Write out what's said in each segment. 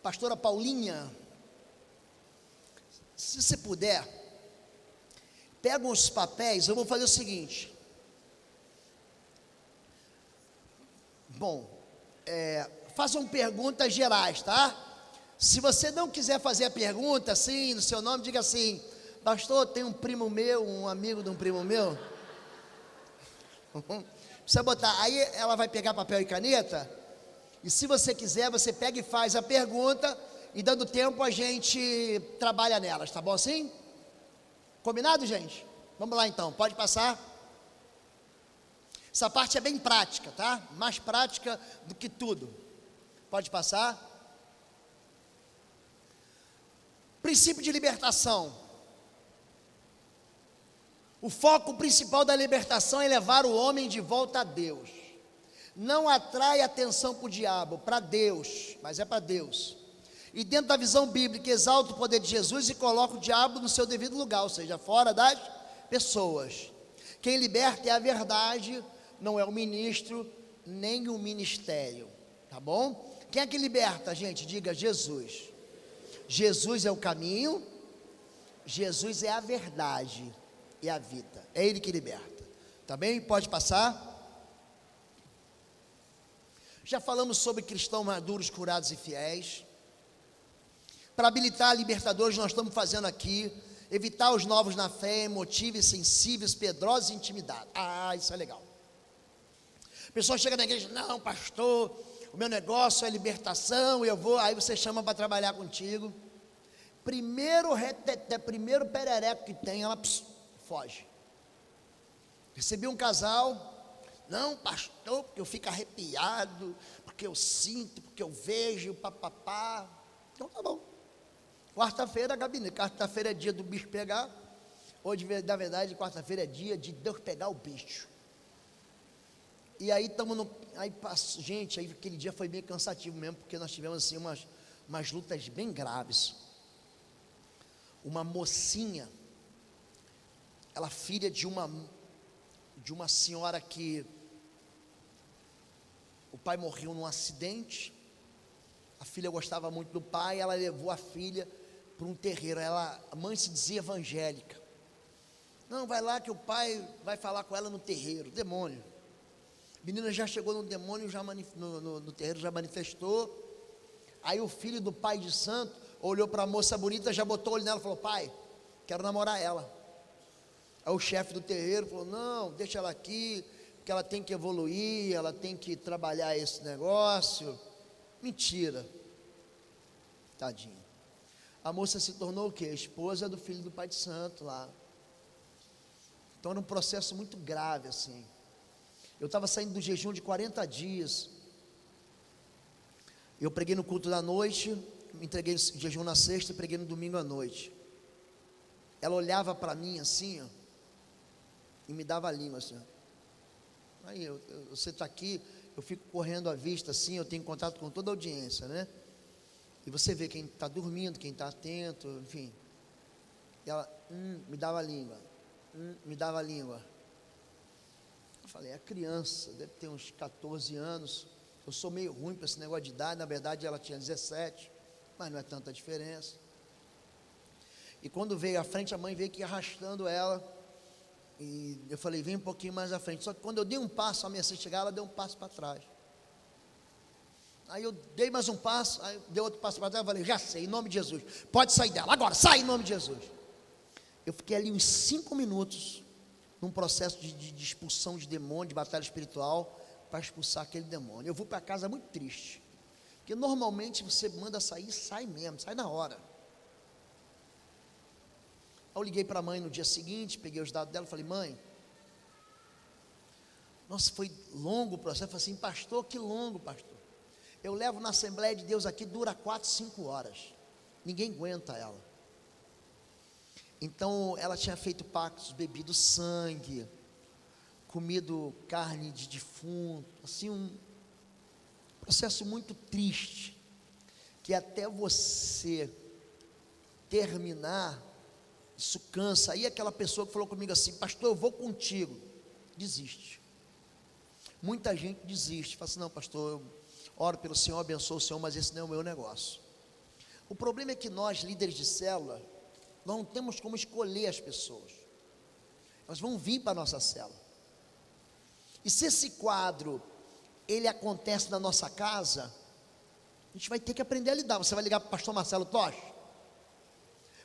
Pastora Paulinha, se você puder, pega os papéis. Eu vou fazer o seguinte. Bom, façam perguntas gerais, tá? Se você não quiser fazer a pergunta assim, no seu nome, diga assim: pastor, tem um primo meu, um amigo de um primo meu. Precisa botar, aí ela vai pegar papel e caneta, e se você quiser, você pega e faz a pergunta, e dando tempo a gente trabalha nelas, tá bom assim? Combinado, gente? Vamos lá então, pode passar. Essa parte é bem prática, tá? Mais prática do que tudo. Pode passar. Princípio de libertação. O foco principal da libertação é levar o homem de volta a Deus. Não atrai atenção para o diabo, para Deus, mas é para Deus. E dentro da visão bíblica, exalta o poder de Jesus e coloca o diabo no seu devido lugar, ou seja, fora das pessoas. Quem liberta é a verdade, não é o ministro, nem o ministério, tá bom? Quem é que liberta, gente? Diga: Jesus. Jesus é o caminho, Jesus é a verdade e a vida, é Ele que liberta, tá bem? Pode passar. Já falamos sobre cristãos maduros, curados e fiéis. Para habilitar libertadores, nós estamos fazendo aqui, evitar os novos na fé, emotivos, sensíveis, pedrosos e intimidados. Isso é legal. A pessoa chega na igreja: não, pastor, o meu negócio é libertação, eu vou, aí você chama para trabalhar contigo. Primeiro reteté, primeiro perereco que tem, ela foge. Recebi um casal: não, pastor, porque eu fico arrepiado, porque eu sinto, porque eu vejo, papapá. Então tá bom. Quarta-feira, gabinete. Quarta-feira é dia do bicho pegar. Hoje, na verdade, quarta-feira é dia de Deus pegar o bicho. E aí estamos no. Aí, gente, aí aquele dia foi meio cansativo mesmo, porque nós tivemos assim umas lutas bem graves. Uma mocinha, ela filha de uma senhora que o pai morreu num acidente. A filha gostava muito do pai, ela levou a filha para um terreiro. A mãe se dizia evangélica. Não, vai lá que o pai vai falar com ela no terreiro. Demônio. A menina já chegou no demônio, no terreiro já manifestou. Aí o filho do pai de santo olhou para a moça bonita, já botou o olho nela e falou: pai, quero namorar ela. Aí o chefe do terreiro falou: não, deixa ela aqui, porque ela tem que evoluir, ela tem que trabalhar esse negócio. Mentira. Tadinha. A moça se tornou o quê? Esposa do filho do pai de santo lá. Então era um processo muito grave assim. Eu estava saindo do jejum de 40 dias. Eu preguei no culto da noite, me entreguei no jejum na sexta e preguei no domingo à noite. Ela olhava para mim assim, ó, e me dava a língua assim, ó. Aí você está aqui, eu fico correndo a vista assim, eu tenho contato com toda a audiência, né? E você vê quem está dormindo, quem está atento, enfim. E ela me dava a língua, me dava a língua. Eu falei: é criança, deve ter uns 14 anos. Eu sou meio ruim para esse negócio de idade. Na verdade ela tinha 17, mas não é tanta diferença. E quando veio à frente, a mãe veio aqui arrastando ela. E eu falei: vem um pouquinho mais à frente. Só que quando eu dei um passo, a minha chegar, ela deu um passo para trás. Aí eu dei mais um passo, aí deu outro passo para trás. Eu falei: já sei, em nome de Jesus, pode sair dela, agora, sai em nome de Jesus. Eu fiquei ali uns 5 minutos, num processo de expulsão de demônio, de batalha espiritual, para expulsar aquele demônio. Eu vou para casa muito triste, porque normalmente você manda sair, sai mesmo, sai na hora. Eu liguei para a mãe no dia seguinte, peguei os dados dela, falei: mãe, nossa, foi longo o processo. Eu falei assim: pastor, que longo, pastor. Eu levo na Assembleia de Deus aqui, dura 4, 5 horas, ninguém aguenta ela. Então ela tinha feito pactos, bebido sangue, comido carne de defunto, assim um processo muito triste, que até você terminar, isso cansa. Aí aquela pessoa que falou comigo assim: pastor, eu vou contigo, desiste. Muita gente desiste, fala assim: não, pastor, eu oro pelo Senhor, abençoo o Senhor, mas esse não é o meu negócio. O problema é que nós, líderes de célula, nós não temos como escolher as pessoas. Elas vão vir para a nossa célula. E se esse quadro, ele acontece na nossa casa, a gente vai ter que aprender a lidar. Você vai ligar para o pastor Marcelo Tosh?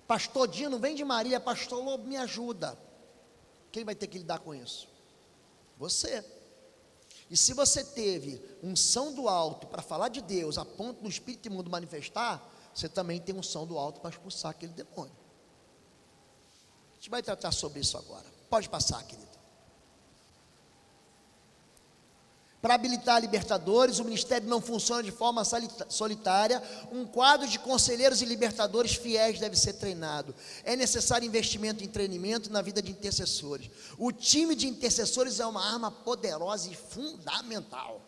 Pastor Dino, vem de Marília, pastor Lobo, me ajuda. Quem vai ter que lidar com isso? Você. E se você teve unção do alto para falar de Deus, a ponto do Espírito imundo manifestar, você também tem unção do alto para expulsar aquele demônio. A gente vai tratar sobre isso agora. Pode passar, querido. Para habilitar libertadores, o ministério não funciona de forma solitária. Um quadro de conselheiros e libertadores fiéis deve ser treinado. É necessário investimento em treinamento na vida de intercessores. O time de intercessores é uma arma poderosa e fundamental.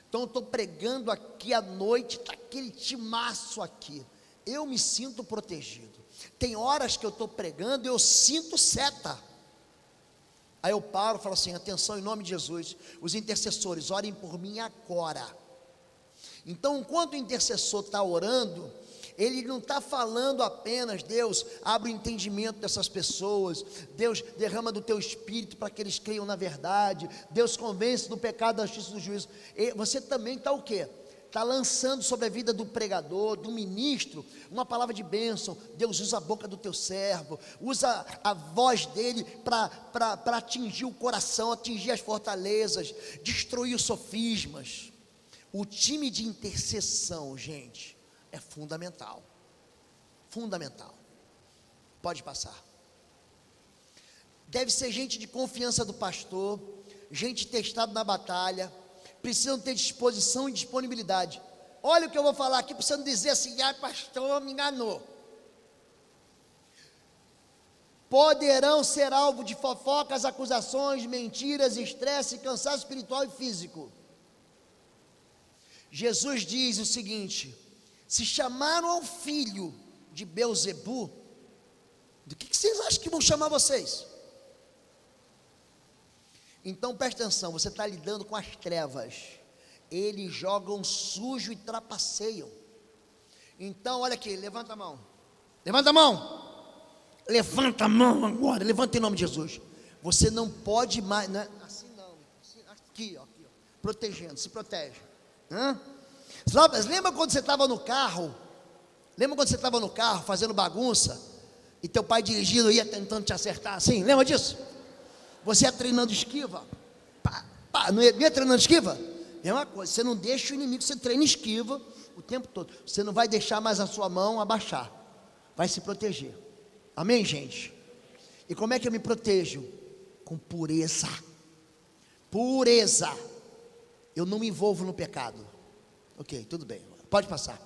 Então eu estou pregando aqui à noite, está aquele timaço aqui. Eu me sinto protegido. Tem horas que eu estou pregando e eu sinto seta. Aí eu paro e falo assim: atenção, em nome de Jesus, os intercessores, orem por mim agora. Então, enquanto o intercessor está orando, ele não está falando apenas, Deus, abre o entendimento dessas pessoas, Deus, derrama do teu espírito para que eles creiam na verdade, Deus convence do pecado, da justiça e do juízo. E você também está o quê? Está lançando sobre a vida do pregador, do ministro, uma palavra de bênção. Deus usa a boca do teu servo, usa a voz dele para atingir o coração, atingir as fortalezas, destruir os sofismas. O time de intercessão, gente, é fundamental. Fundamental. Pode passar. Deve ser gente de confiança do pastor, gente testada na batalha. Precisam ter disposição e disponibilidade. Olha o que eu vou falar aqui, precisando dizer assim: ah, pastor, me enganou. Poderão ser alvo de fofocas, acusações, mentiras, estresse, cansaço espiritual e físico. Jesus diz o seguinte: se chamaram ao filho de Belzebu, do que vocês acham que vão chamar vocês? Então preste atenção, você está lidando com as trevas. Eles jogam sujo e trapaceiam. Então olha aqui, levanta a mão. Levanta a mão. Levanta a mão agora, levanta em nome de Jesus. Você não pode mais, não é assim não, assim, aqui, ó, protegendo, se protege. Lembra quando você estava no carro? Lembra quando você estava no carro fazendo bagunça e teu pai dirigindo ia tentando te acertar assim? Lembra disso? Você ia treinando esquiva, não ia treinando esquiva? Mesma coisa, você não deixa o inimigo, você treina esquiva o tempo todo. Você não vai deixar mais a sua mão abaixar, vai se proteger. Amém, gente? E como é que eu me protejo? Com pureza. Pureza. Eu não me envolvo no pecado. Ok, tudo bem, pode passar.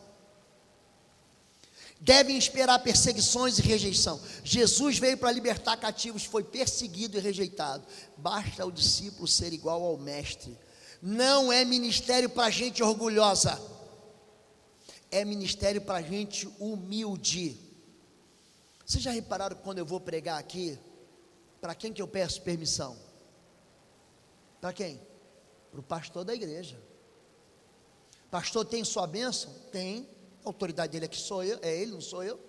Devem esperar perseguições e rejeição. Jesus veio para libertar cativos, foi perseguido e rejeitado. Basta o discípulo ser igual ao mestre. Não é ministério para gente orgulhosa, é ministério para gente humilde. Vocês já repararam que quando eu vou pregar aqui, para quem que eu peço permissão? Para quem? Para o pastor da igreja. Pastor, tem sua bênção? Tem. A autoridade dele é que sou eu, é ele, não sou eu.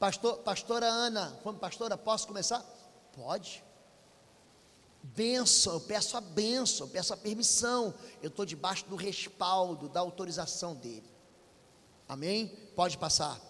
Pastora Ana, pastora, posso começar? Pode. Bênção, eu peço a bênção, eu peço a permissão. Eu estou debaixo do respaldo, da autorização dele. Amém? Pode passar.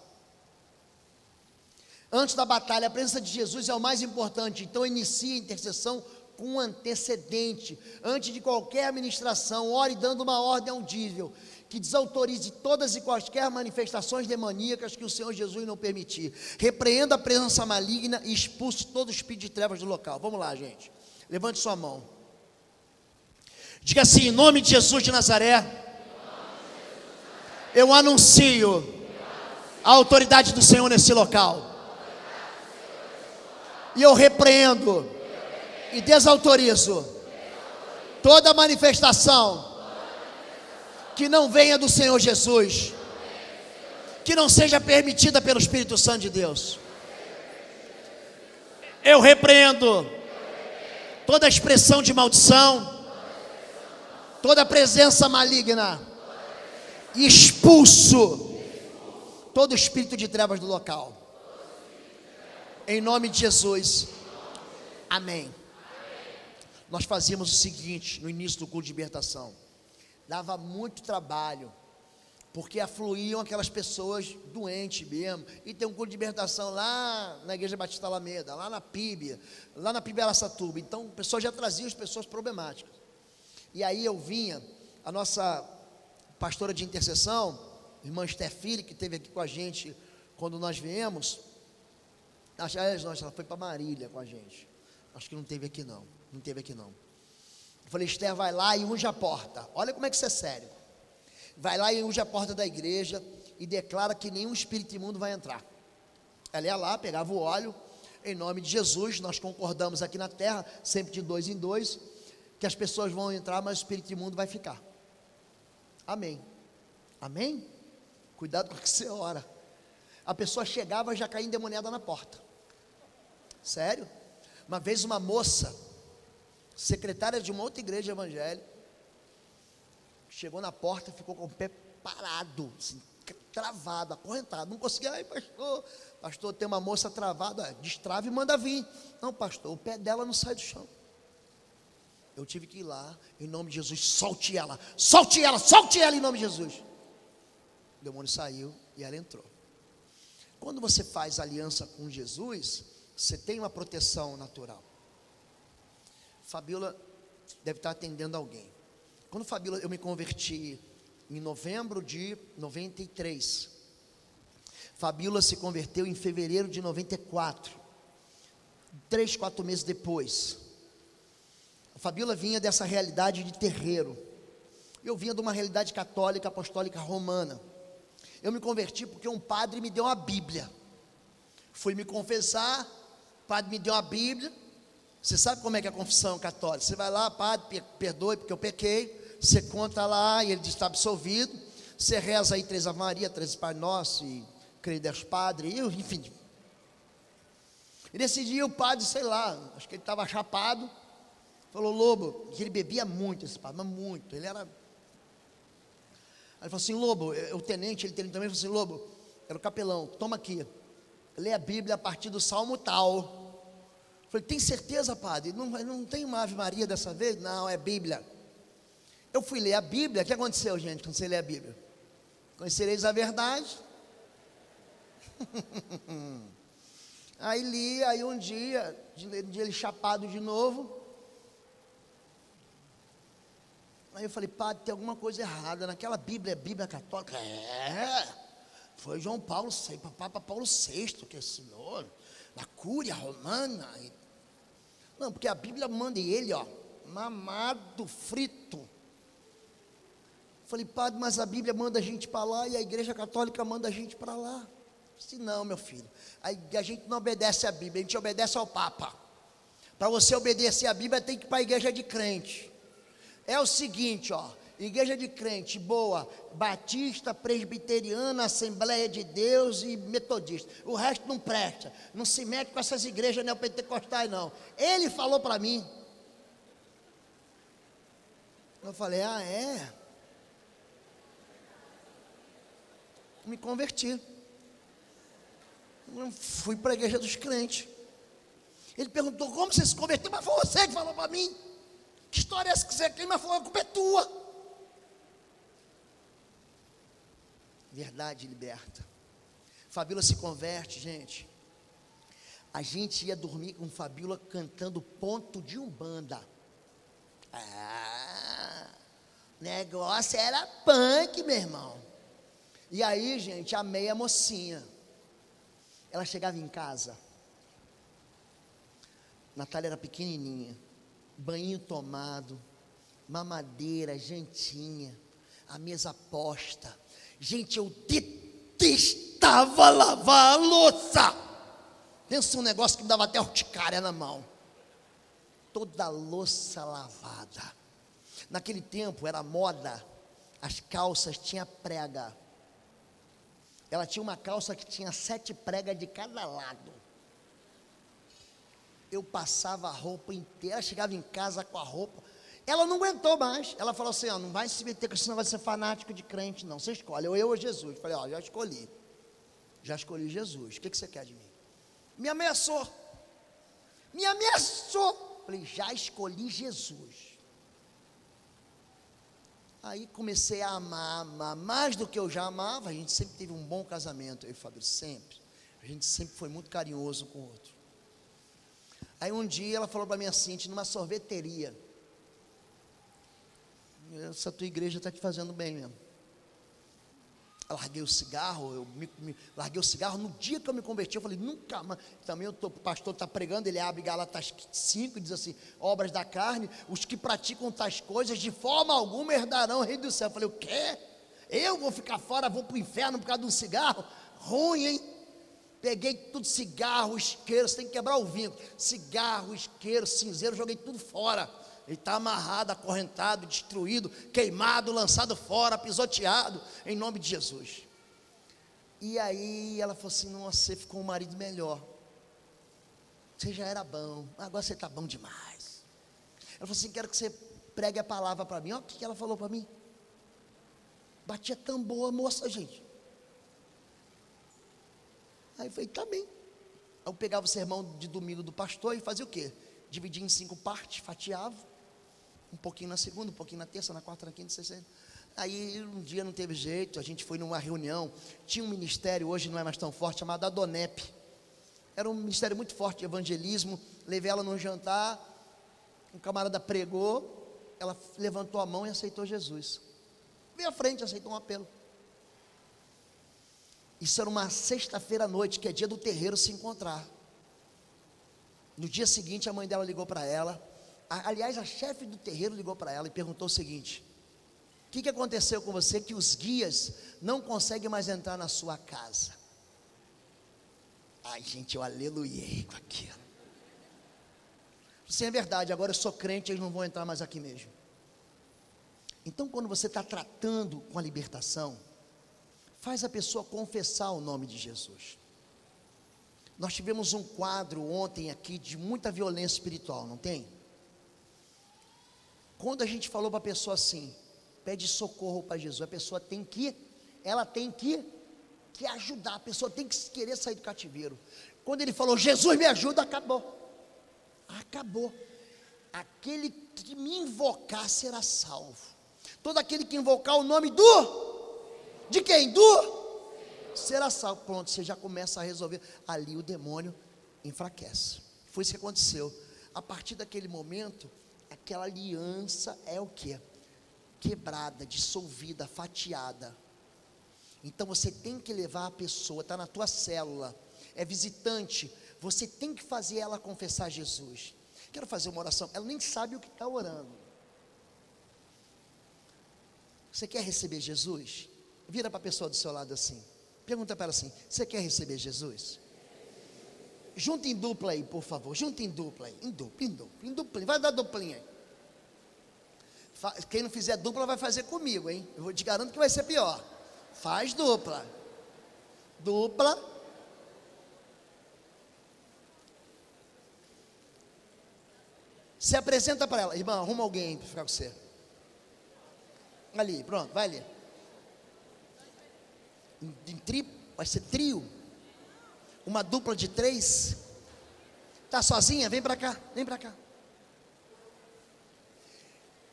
Antes da batalha, a presença de Jesus é o mais importante. Então inicie a intercessão com antecedente. Antes de qualquer administração, ore dando uma ordem audível que desautorize todas e quaisquer manifestações demoníacas que o Senhor Jesus não permitir. Repreenda a presença maligna e expulse todo o espírito de trevas do local. Vamos lá, gente. Levante sua mão. Diga assim: em nome de Jesus de Nazaré, eu anuncio a autoridade do Senhor nesse local. E eu repreendo e desautorizo toda manifestação que não venha do Senhor Jesus, que não seja permitida pelo Espírito Santo de Deus. Eu repreendo toda expressão de maldição, toda presença maligna, e expulso todo espírito de trevas do local. Em nome de Jesus. Amém. Nós fazíamos o seguinte no início do culto de libertação. Dava muito trabalho, porque afluíam aquelas pessoas doentes mesmo. E tem um culto de libertação lá na Igreja Batista Alameda, lá na PIB Araçatuba. Então, o pessoal já trazia as pessoas problemáticas. E aí eu vinha, a nossa pastora de intercessão, irmã Stefili, que esteve aqui com a gente quando nós viemos. Ela foi para Marília com a gente. Acho que não teve aqui não. Eu falei, Esther, vai lá e unge a porta. Olha como é que isso é sério. Vai lá e unge a porta da igreja e declara que nenhum espírito imundo vai entrar. Ela ia lá, pegava o óleo, em nome de Jesus. Nós concordamos aqui na terra, sempre de 2 em 2, que as pessoas vão entrar, mas o espírito imundo vai ficar. Amém. Amém? Cuidado com o que você ora. A pessoa chegava e já caía endemoniada na porta. Sério? Uma vez uma moça, secretária de uma outra igreja evangélica, chegou na porta e ficou com o pé parado, assim, travado, acorrentado. Não conseguia. Ai, pastor, tem uma moça travada. Destrava e manda vir. Não, pastor, o pé dela não sai do chão. Eu tive que ir lá, em nome de Jesus, solte ela em nome de Jesus. O demônio saiu e ela entrou. Quando você faz aliança com Jesus, você tem uma proteção natural. Fabíola deve estar atendendo alguém. Quando Fabíola, eu me converti em novembro de 93. Fabíola se converteu em fevereiro de 94. 3, 4 meses depois. A Fabíola vinha dessa realidade de terreiro. Eu vinha de uma realidade católica, apostólica, romana. Eu me converti porque um padre me deu uma Bíblia. Fui me confessar, o padre me deu uma Bíblia. Você sabe como é que é a confissão católica? Você vai lá, padre, perdoe porque eu pequei. Você conta lá e ele diz que está absolvido. Você reza aí 3 Ave Maria, 3 Pai Nosso e creio em Deus Padre, enfim. E nesse dia o padre, sei lá, acho que ele estava chapado, falou, Lobo, que ele bebia muito esse padre, mas muito, ele era... Aí ele falou assim, Lobo, o tenente, ele também falou assim, Lobo, era o capelão, toma aqui, lê a Bíblia a partir do Salmo tal. Eu falei, tem certeza, padre? Não tem uma Ave Maria dessa vez? Não, é Bíblia. Eu fui ler a Bíblia, o que aconteceu, gente, quando você lê a Bíblia? Conhecereis a verdade. Aí li, aí um dia ele chapado de novo. Aí eu falei, padre, tem alguma coisa errada naquela Bíblia, é Bíblia católica? Foi João Paulo VI, Papa Paulo VI que ensinou, na Cúria Romana. Não, porque a Bíblia manda ele, ó, mamado, frito. Falei, padre, mas a Bíblia manda a gente para lá e a Igreja Católica manda a gente para lá. Eu disse, não, meu filho, a gente não obedece à Bíblia, a gente obedece ao Papa. Para você obedecer à Bíblia, tem que ir para a igreja de crente. É o seguinte, ó, igreja de crente boa, batista, presbiteriana, Assembleia de Deus e metodista. O resto não presta, não se mete com essas igrejas neopentecostais não. Ele falou para mim. Eu falei, é? Me converti. Fui para a igreja dos crentes. Ele perguntou, como você se converteu? Mas foi você que falou para mim. Que história é essa que você quer? Mas falou, a culpa é tua. Verdade liberta. Fabíola se converte, gente. A gente ia dormir com Fabíola cantando ponto de umbanda. Negócio era punk, meu irmão. E aí, gente, amei a mocinha. Ela chegava em casa. Natália era pequenininha. Banho tomado. Mamadeira, jantinha. A mesa posta. Gente, eu detestava lavar a louça. Pensa um negócio que me dava até urticária na mão. Toda a louça lavada. Naquele tempo era moda. As calças tinham prega. Ela tinha uma calça que tinha 7 pregas de cada lado. Eu passava a roupa inteira, chegava em casa com a roupa. Ela não aguentou mais. Ela falou assim, ó, não vai se meter com isso, não vai ser fanático de crente, não. Você escolhe, ou eu ou Jesus. Eu falei, ó, já escolhi. Já escolhi Jesus, o que você quer de mim? Me ameaçou. Me ameaçou. Falei, já escolhi Jesus. Aí comecei a amar mais do que eu já amava. A gente sempre teve um bom casamento, eu e o Fabrício, sempre. A gente sempre foi muito carinhoso um com o outro. Aí um dia ela falou para mim assim, numa sorveteria: essa tua igreja está te fazendo bem mesmo. Eu larguei o cigarro, larguei o cigarro. No dia que eu me converti, eu falei, nunca mais. Também o pastor está pregando, ele abre Gálatas 5 e diz assim: obras da carne, os que praticam tais coisas de forma alguma herdarão o reino do céu. Eu falei, o quê? Eu vou ficar fora, vou para o inferno por causa de um cigarro? Ruim, hein? Peguei tudo, cigarro, isqueiro, você tem que quebrar o vinco. Cigarro, isqueiro, cinzeiro, joguei tudo fora. Ele está amarrado, acorrentado, destruído, queimado, lançado fora, pisoteado, em nome de Jesus. E aí ela falou assim: nossa, você ficou um marido melhor. Você já era bom, agora você está bom demais. Ela falou assim: quero que você pregue a palavra para mim. Olha o que ela falou para mim. Batia tão boa, moça, gente. Aí eu falei, tá bem. Aí eu pegava o sermão de domingo do pastor e fazia o quê? Dividia em 5 partes, fatiava. Um pouquinho na segunda, um pouquinho na terça, na quarta, na quinta, na sexta. Aí um dia não teve jeito, a gente foi numa reunião. Tinha um ministério, hoje não é mais tão forte, chamado Adonep. Era um ministério muito forte de evangelismo. Levei ela num jantar, um camarada pregou, ela levantou a mão e aceitou Jesus. Veio à frente, aceitou um apelo. Isso era uma sexta-feira à noite, que é dia do terreiro se encontrar. No dia seguinte, a mãe dela ligou para ela. Aliás, a chefe do terreiro ligou para ela e perguntou o seguinte: o que aconteceu com você que os guias não conseguem mais entrar na sua casa? Ai, gente, eu aleluiei com aquilo. Sim, é verdade, agora eu sou crente, eles não vão entrar mais aqui mesmo. Então, quando você está tratando com a libertação, faz a pessoa confessar o nome de Jesus. Nós tivemos um quadro ontem aqui de muita violência espiritual, não tem? Quando a gente falou para a pessoa assim, pede socorro para Jesus, a pessoa tem que ajudar, a pessoa tem que querer sair do cativeiro. Quando ele falou, Jesus me ajuda, acabou. Aquele que me invocar será salvo. Todo aquele que invocar o nome de quem? Será salvo. Pronto, você já começa a resolver. Ali o demônio enfraquece. Foi isso que aconteceu. A partir daquele momento, aquela aliança é o quê? Quebrada, dissolvida, fatiada. Então você tem que levar a pessoa, está na tua célula, é visitante, você tem que fazer ela confessar Jesus. Quero fazer uma oração, ela nem sabe o que está orando. Você quer receber Jesus? Vira para a pessoa do seu lado assim, pergunta para ela assim: você quer receber Jesus? Junta em dupla aí, por favor, junta em dupla aí, em dupla, vai dar duplinha aí. Quem não fizer dupla vai fazer comigo, hein? Eu te garanto que vai ser pior. Faz dupla. Se apresenta para ela, irmã, arruma alguém para ficar com você. Ali, pronto, vai ali. Vai ser trio. Uma dupla de 3. Tá sozinha? Vem para cá.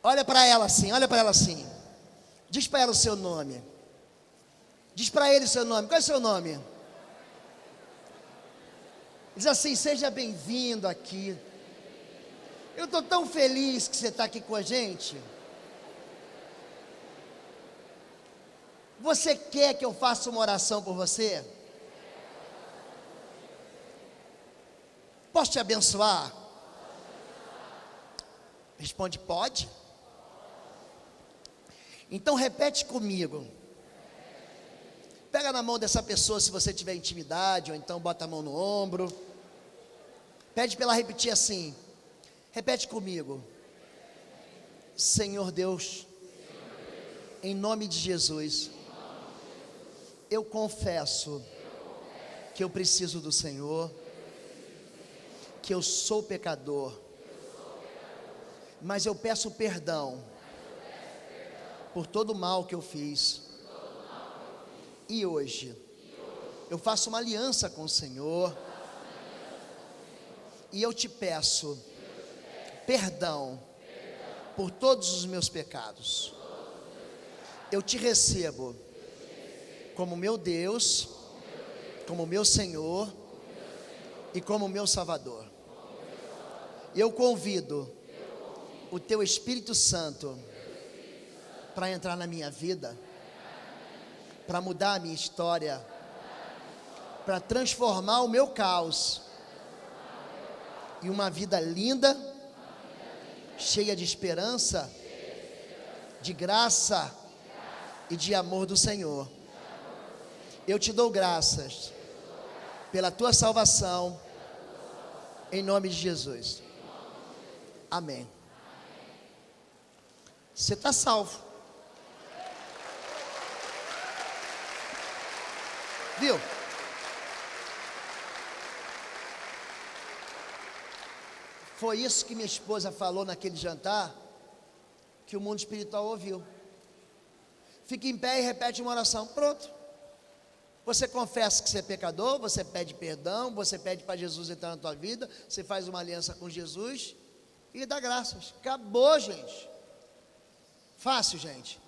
Olha para ela assim. Diz para ela o seu nome. Diz para ele o seu nome. Qual é o seu nome? Diz assim: seja bem-vindo aqui. Eu estou tão feliz que você está aqui com a gente. Você quer que eu faça uma oração por você? Posso te abençoar? Responde, pode. Então repete comigo. Pega na mão dessa pessoa se você tiver intimidade, ou então bota a mão no ombro. Pede para ela repetir assim. Repete comigo. Senhor Deus, em nome de Jesus, eu confesso que eu preciso do Senhor, que eu sou pecador, mas eu peço perdão por todo o mal que eu fiz. E hoje eu faço uma aliança com o Senhor e eu te peço perdão por todos os meus pecados. Eu te recebo como meu Deus, como meu Senhor e como meu Salvador. Eu convido o teu Espírito Santo para entrar na minha vida, para mudar a minha história, para transformar o meu caos em uma vida linda, cheia de esperança, de graça e de amor do Senhor. Eu te dou graças pela tua salvação, em nome de Jesus. Amém. Você está salvo. Viu? Foi isso que minha esposa falou naquele jantar, que o mundo espiritual ouviu. Fica em pé e repete uma oração. Pronto. Você confessa que você é pecador, você pede perdão, você pede para Jesus entrar na tua vida, você faz uma aliança com Jesus e dá graças. Acabou, gente. Fácil, gente.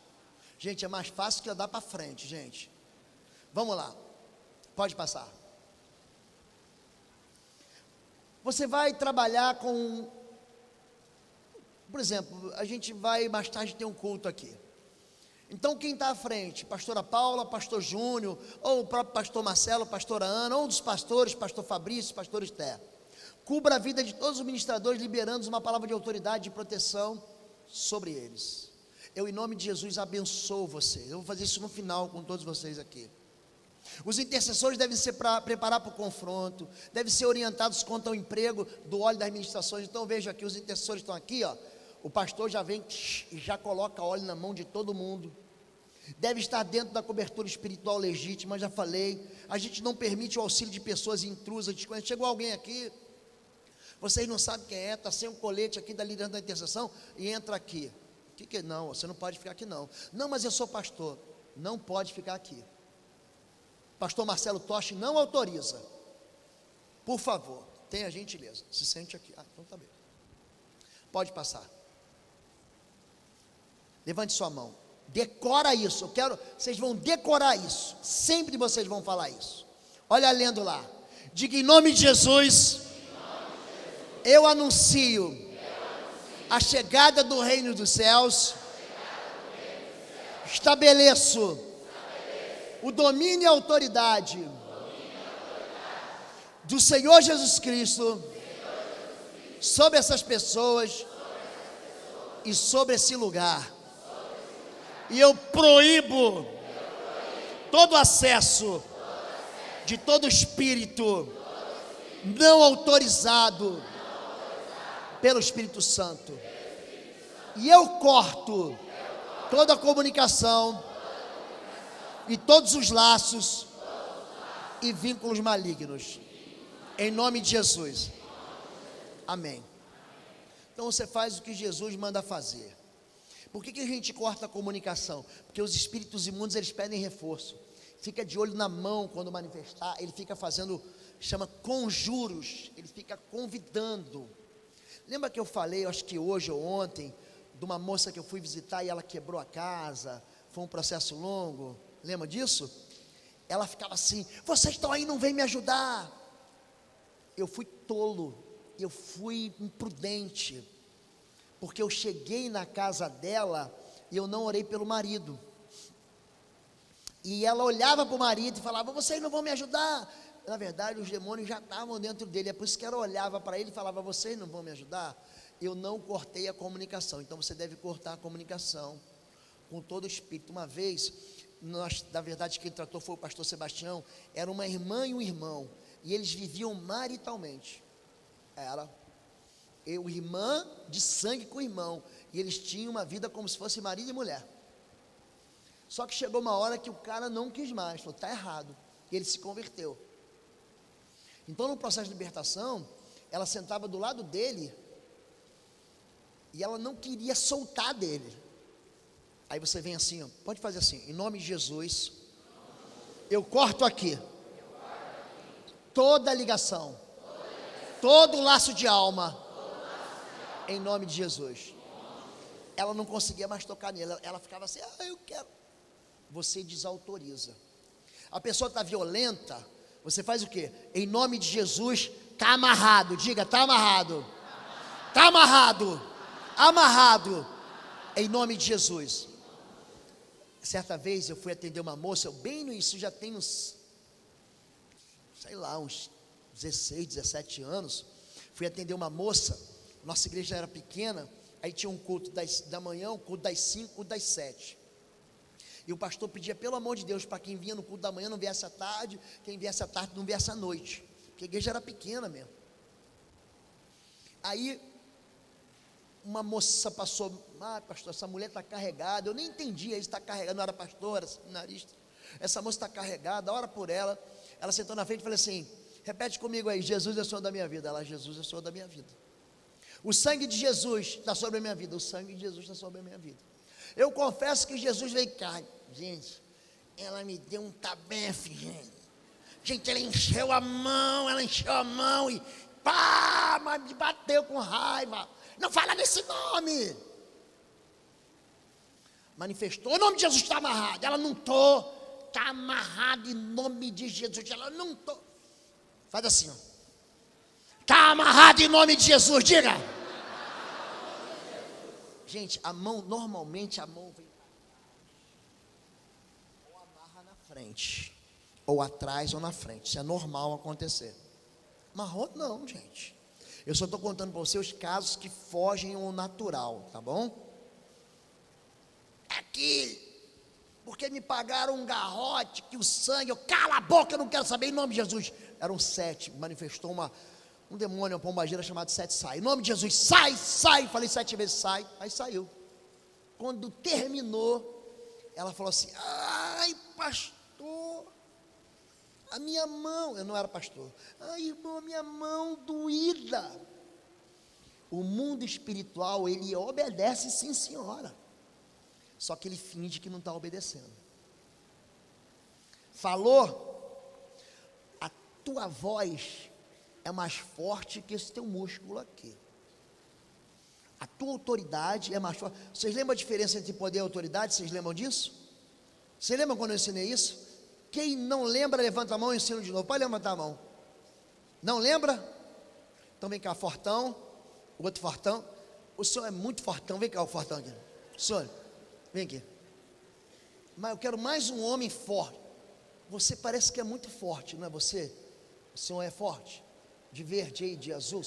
Gente, é mais fácil que andar para frente, gente. Vamos lá. Pode passar. Você vai trabalhar com, por exemplo, a gente vai mais tarde ter um culto aqui. Então quem está à frente? Pastora Paula, pastor Júnior, ou o próprio pastor Marcelo, pastora Ana, ou um dos pastores, pastor Fabrício, pastor Esther. Cubra a vida de todos os ministradores, liberando uma palavra de autoridade e proteção sobre eles. Eu, em nome de Jesus, abençoo vocês. Eu vou fazer isso no final com todos vocês aqui. Os intercessores devem se preparar para o confronto, devem ser orientados quanto ao emprego do óleo das ministrações. Então veja aqui, os intercessores estão aqui, ó. O pastor já vem e já coloca óleo na mão de todo mundo. Deve estar dentro da cobertura espiritual legítima, já falei. A gente não permite o auxílio de pessoas intrusas, desconhecidas. Chegou alguém aqui, vocês não sabem quem é, está sem um colete aqui da liderança da intercessão e entra aqui. Não, você não pode ficar aqui não. Não, mas eu sou pastor. Não pode ficar aqui. Pastor Marcelo Toshi não autoriza. Por favor, tenha gentileza. Se sente aqui. Então tá bem. Pode passar. Levante sua mão. Decora isso. Vocês vão decorar isso. Sempre vocês vão falar isso. Olha lendo lá. Diga em nome de Jesus. Eu anuncio a chegada do reino dos céus. Estabeleço o domínio e a autoridade do Senhor Jesus Cristo sobre essas pessoas e sobre esse lugar. E eu proíbo todo acesso de todo espírito não autorizado pelo Espírito Santo. E eu corto toda a comunicação e todos os laços e vínculos malignos, em nome de Jesus. Amém. Então você faz o que Jesus manda fazer. Por que a gente corta a comunicação? Porque os espíritos imundos, eles pedem reforço. Fica de olho na mão quando manifestar. Ele fica fazendo, chama conjuros. Ele fica convidando. Lembra que eu falei, acho que hoje ou ontem, de uma moça que eu fui visitar e ela quebrou a casa? Foi um processo longo. Lembra disso? Ela ficava assim: vocês estão aí, não vêm me ajudar. Eu fui tolo, eu fui imprudente, porque eu cheguei na casa dela e eu não orei pelo marido. E ela olhava para o marido e falava: vocês não vão me ajudar. Na verdade, os demônios já estavam dentro dele. É por isso que ela olhava para ele e falava: vocês não vão me ajudar. Eu não cortei a comunicação. Então você deve cortar a comunicação com todo o espírito. Uma vez, na verdade, quem tratou foi o pastor Sebastião. Era uma irmã e um irmão, e eles viviam maritalmente. Irmã de sangue com irmão, e eles tinham uma vida como se fosse marido e mulher. Só que chegou uma hora que o cara não quis mais, falou: está errado, e ele se converteu. Então, no processo de libertação, ela sentava do lado dele e ela não queria soltar dele. Aí você vem assim, ó, pode fazer assim: em nome de Jesus, eu corto aqui toda ligação, todo laço de alma, em nome de Jesus. Ela não conseguia mais tocar nele, ela ficava assim, eu quero. Você desautoriza. A pessoa está violenta, você faz o quê? Em nome de Jesus, está amarrado, diga, está amarrado. Está amarrado, amarrado, em nome de Jesus. Certa vez eu fui atender uma moça, bem no início, já tem uns, sei lá, uns 16, 17 anos, fui atender uma moça, nossa igreja era pequena, aí tinha um culto da manhã, um culto das 5, um culto das 7, e o pastor pedia, pelo amor de Deus, para quem vinha no culto da manhã não viesse à tarde, quem viesse à tarde não viesse à noite, porque a igreja era pequena mesmo. Aí, uma moça passou, pastor, essa mulher está carregada, eu nem entendia isso, está carregada, não era pastor, era seminarista, essa moça está carregada, ora por ela, ela sentou na frente e falou assim, repete comigo aí, Jesus é o Senhor da minha vida. Ela, Jesus é o Senhor da minha vida, o sangue de Jesus está sobre a minha vida, o sangue de Jesus está sobre a minha vida, eu confesso que Jesus veio cá, gente, ela me deu um tabefe, gente, ela encheu a mão e pá, mas me bateu com raiva, não fala nesse nome, manifestou, o nome de Jesus está amarrado, ela não está amarrado em nome de Jesus, ela não estou, faz assim, está amarrado em nome de Jesus, diga, gente, a mão, normalmente a mão vem ou amarra na frente, ou atrás ou na frente, isso é normal acontecer, amarrou não, gente, eu só estou contando para você os casos que fogem ao natural, tá bom? Aqui, porque me pagaram um garrote, que o sangue, eu cala a boca, eu não quero saber, em nome de Jesus, eram 7, manifestou um demônio, uma pombagira chamado 7 sai, em nome de Jesus, sai, falei 7 vezes sai, aí saiu, quando terminou, ela falou assim, ai pastor, a minha mão, eu não era pastor, ai irmão, a minha mão doída. O mundo espiritual, ele obedece sim senhora, só que ele finge que não está obedecendo. Falou, a tua voz é mais forte que esse teu músculo aqui, a tua autoridade é mais forte. Vocês lembram a diferença entre poder e autoridade? Vocês lembram disso? Vocês lembram quando eu ensinei isso? Quem não lembra, levanta a mão e ensino de novo. Pode levantar a mão. Não lembra? Então vem cá, fortão. O outro fortão. O senhor é muito fortão. Vem cá, o fortão aqui. Senhor, vem aqui. Mas eu quero mais um homem forte. Você parece que é muito forte, não é você? O senhor é forte. De verde aí, de azul.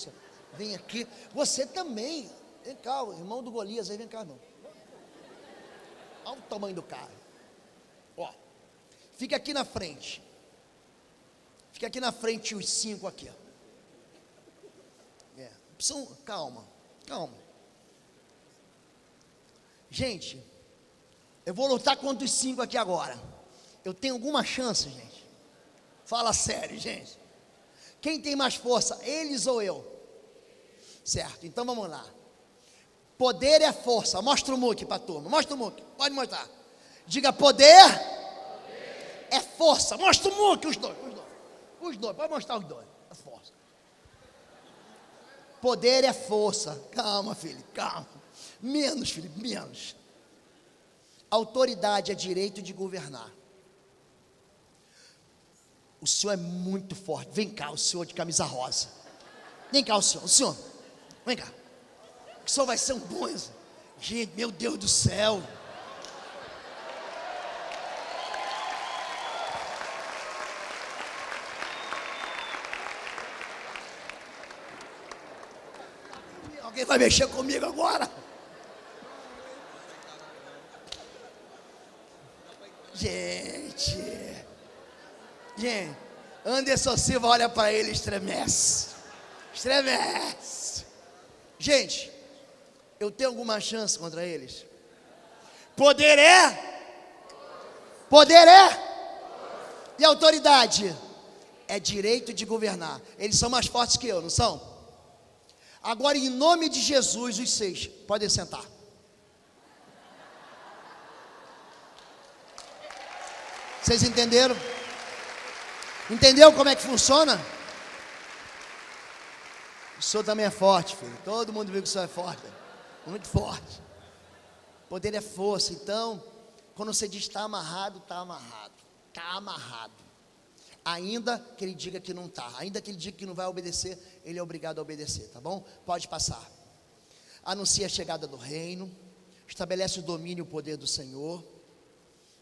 Vem aqui. Você também. Vem cá, o irmão do Golias aí, vem cá, irmão. Olha o tamanho do cara. Ó. Fica aqui na frente. Fica aqui na frente os 5 aqui. Calma. Gente, eu vou lutar contra os 5 aqui agora. Eu tenho alguma chance, gente? Fala sério, gente. Quem tem mais força, eles ou eu? Certo, então vamos lá. Poder é força. Mostra o muque para a turma. Mostra o muque. Pode mostrar. Diga poder é força. Mostra o muque, os dois. Pode mostrar os dois. É força. Poder é força. Calma, filho, calma. Menos, filho, menos. Autoridade é direito de governar. O senhor é muito forte. Vem cá, o senhor de camisa rosa. Vem cá, o senhor. Vem cá. O senhor vai ser um bom. Gente, meu Deus do céu. Alguém vai mexer comigo agora? Gente, Anderson Silva olha para ele e estremece. Gente, eu tenho alguma chance contra eles? Poder é? E autoridade? É direito de governar. Eles são mais fortes que eu, não são? Agora, em nome de Jesus, os 6 podem sentar. Vocês entenderam? Entendeu como é que funciona? O senhor também é forte, filho. Todo mundo viu que o senhor é forte. Muito forte. Poder é força. Então, quando você diz está amarrado, está amarrado. Está amarrado. Ainda que ele diga que não está, ainda que ele diga que não vai obedecer, ele é obrigado a obedecer, tá bom? Pode passar. Anuncia a chegada do reino, estabelece o domínio e o poder do Senhor,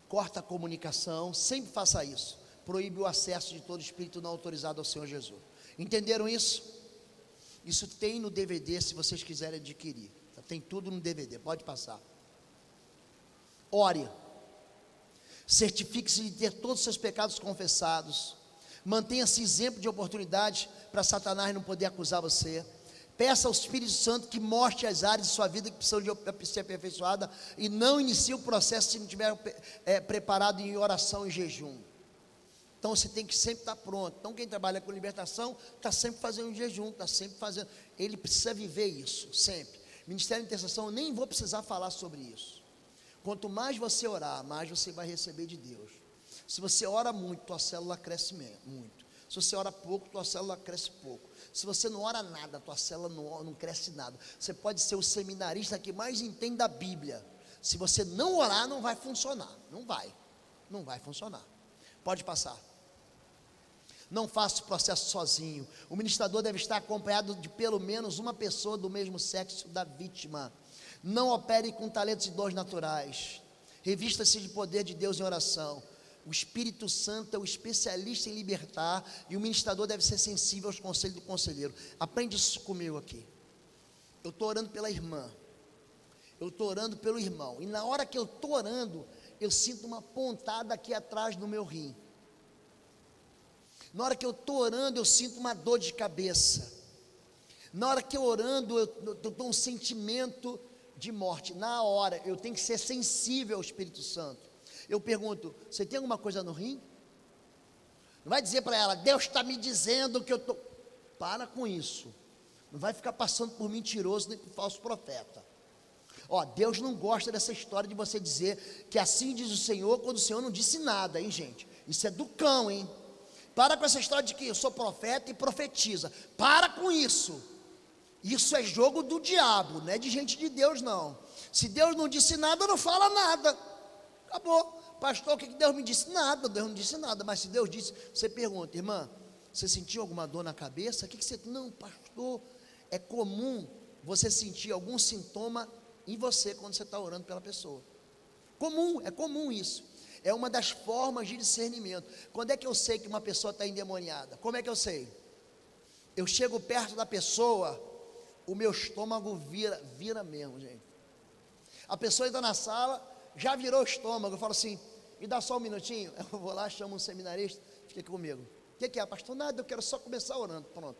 corta a comunicação, sempre faça isso. Proíbe o acesso de todo espírito não autorizado ao Senhor Jesus. Entenderam isso? Isso tem no DVD, se vocês quiserem adquirir. Tem tudo no DVD, pode passar. Ore. Certifique-se de ter todos os seus pecados confessados. Mantenha-se isento de oportunidade para Satanás não poder acusar você. Peça ao Espírito Santo que mostre as áreas de sua vida que precisam de ser aperfeiçoadas e não inicie o processo se não estiver preparado em oração e jejum. Então você tem que sempre estar pronto. Então quem trabalha com libertação está sempre fazendo um jejum, está sempre fazendo. Ele precisa viver isso, sempre. Ministério de Intercessão, eu nem vou precisar falar sobre isso. Quanto mais você orar, mais você vai receber de Deus. Se você ora muito, tua célula cresce muito. Se você ora pouco, tua célula cresce pouco. Se você não ora nada, tua célula não cresce nada. Você pode ser o seminarista que mais entende da Bíblia. Se você não orar, não vai funcionar. Não vai funcionar. Pode passar. Não faça o processo sozinho. O ministrador deve estar acompanhado de pelo menos uma pessoa do mesmo sexo da vítima. Não opere com talentos e dons naturais. Revista-se de poder de Deus em oração. O Espírito Santo é o especialista em libertar e o ministrador deve ser sensível aos conselhos do conselheiro. Aprende isso comigo aqui. Eu estou orando pela irmã. Eu estou orando pelo irmão. E na hora que eu estou orando, eu sinto uma pontada aqui atrás do meu rim. Na hora que eu estou orando, eu sinto uma dor de cabeça. Na hora que eu orando, eu dou um sentimento de morte. Na hora, eu tenho que ser sensível ao Espírito Santo. Eu pergunto, você tem alguma coisa no rim? Não vai dizer para ela, Deus está me dizendo que eu estou... Para com isso. Não vai ficar passando por mentiroso nem por falso profeta. Ó, Deus não gosta dessa história de você dizer que assim diz o Senhor, quando o Senhor não disse nada, hein, gente? Isso é do cão, hein? Para com essa história de que eu sou profeta e profetiza. Para com isso. Isso é jogo do diabo, não é de gente de Deus, não. Se Deus não disse nada, não fala nada. Acabou. Pastor, o que Deus me disse? Nada, Deus não disse nada. Mas se Deus disse, você pergunta, irmã, você sentiu alguma dor na cabeça? O que você... Não, pastor, é comum você sentir algum sintoma em você quando você está orando pela pessoa. É comum isso. É uma das formas de discernimento. Quando é que eu sei que uma pessoa está endemoniada? Como é que eu sei? Eu chego perto da pessoa, o meu estômago vira mesmo, gente. A pessoa está na sala, já virou o estômago. Eu falo assim, me dá só um minutinho. Eu vou lá, chamo um seminarista, fica aqui comigo. O que é, pastor? Nada, eu quero só começar orando. Pronto.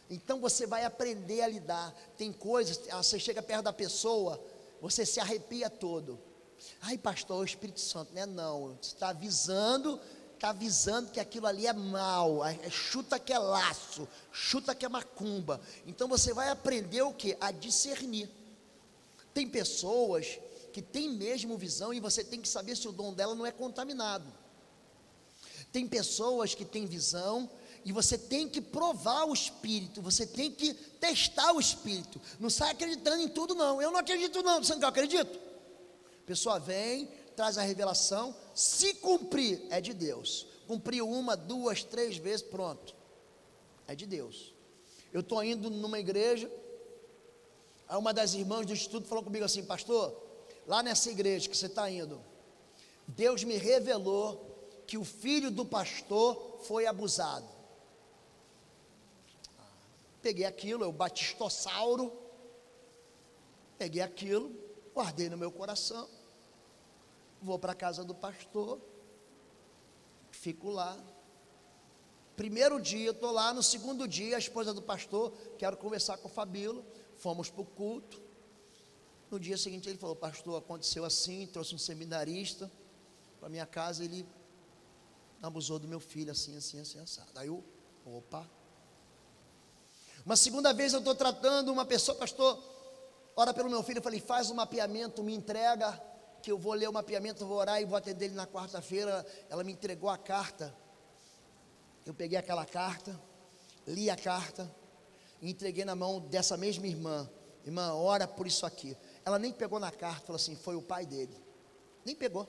Então você vai aprender a lidar. Tem coisas, você chega perto da pessoa, você se arrepia todo. Ai, pastor, é o Espírito Santo, né? Não, você está avisando que aquilo ali é mal, chuta que é laço, chuta que é macumba. Então você vai aprender o que? A discernir. Tem pessoas que têm mesmo visão e você tem que saber se o dom dela não é contaminado. Tem pessoas que têm visão e você tem que provar o Espírito, você tem que testar o Espírito. Não sai acreditando em tudo, não. Eu não acredito, não. Você não quer, eu acredito? A pessoa vem, traz a revelação, se cumprir, é de Deus. Cumpriu 1, 2, 3 vezes, pronto, é de Deus. Eu estou indo numa igreja, aí uma das irmãs do estudo falou comigo assim, pastor, lá nessa igreja que você está indo, Deus me revelou que o filho do pastor foi abusado. Peguei aquilo, eu batistossauro, peguei aquilo, guardei no meu coração, vou para a casa do pastor, fico lá. Primeiro dia eu estou lá, no segundo dia a esposa do pastor, quero conversar com o Fabíola, fomos para o culto. No dia seguinte ele falou, pastor, aconteceu assim, trouxe um seminarista para minha casa, ele abusou do meu filho, assim, assado. Aí eu, opa. Uma segunda vez eu estou tratando uma pessoa, pastor, ora pelo meu filho, eu falei, faz um mapeamento, me entrega, que eu vou ler o mapeamento, vou orar e vou atender ele na quarta-feira. Ela me entregou a carta, eu peguei aquela carta, li a carta, e entreguei na mão dessa mesma irmã. Irmã, ora por isso aqui. Ela nem pegou na carta, falou assim, foi o pai dele. Nem pegou.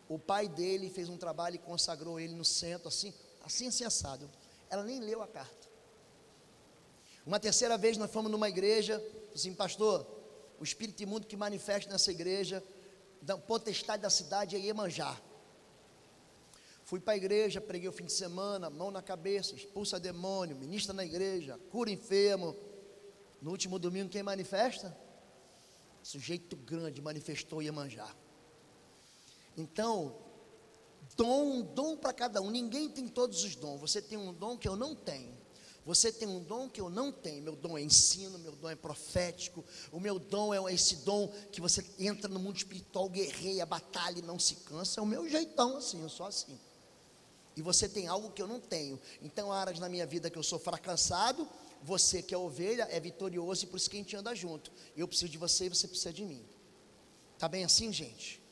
O pai dele fez um trabalho e consagrou ele no centro, assim assado. Ela nem leu a carta. Uma terceira vez nós fomos numa igreja, assim, pastor, o espírito imundo que manifesta nessa igreja, da potestade da cidade é Iemanjá. Fui para a igreja, preguei o fim de semana, mão na cabeça, expulsa demônio, ministra na igreja, cura enfermo. No último domingo quem manifesta? Sujeito grande manifestou Iemanjá. Então, dom para cada um. Ninguém tem todos os dons. Você tem um dom que eu não tenho. Você tem um dom que eu não tenho. Meu dom é ensino, meu dom é profético. O meu dom é esse dom que você entra no mundo espiritual, guerreia, batalha e não se cansa. É o meu jeitão assim, eu sou assim. E você tem algo que eu não tenho. Então há áreas na minha vida que eu sou fracassado. Você que é ovelha é vitorioso e por isso que a gente anda junto. Eu preciso de você e você precisa de mim. Está bem assim, gente?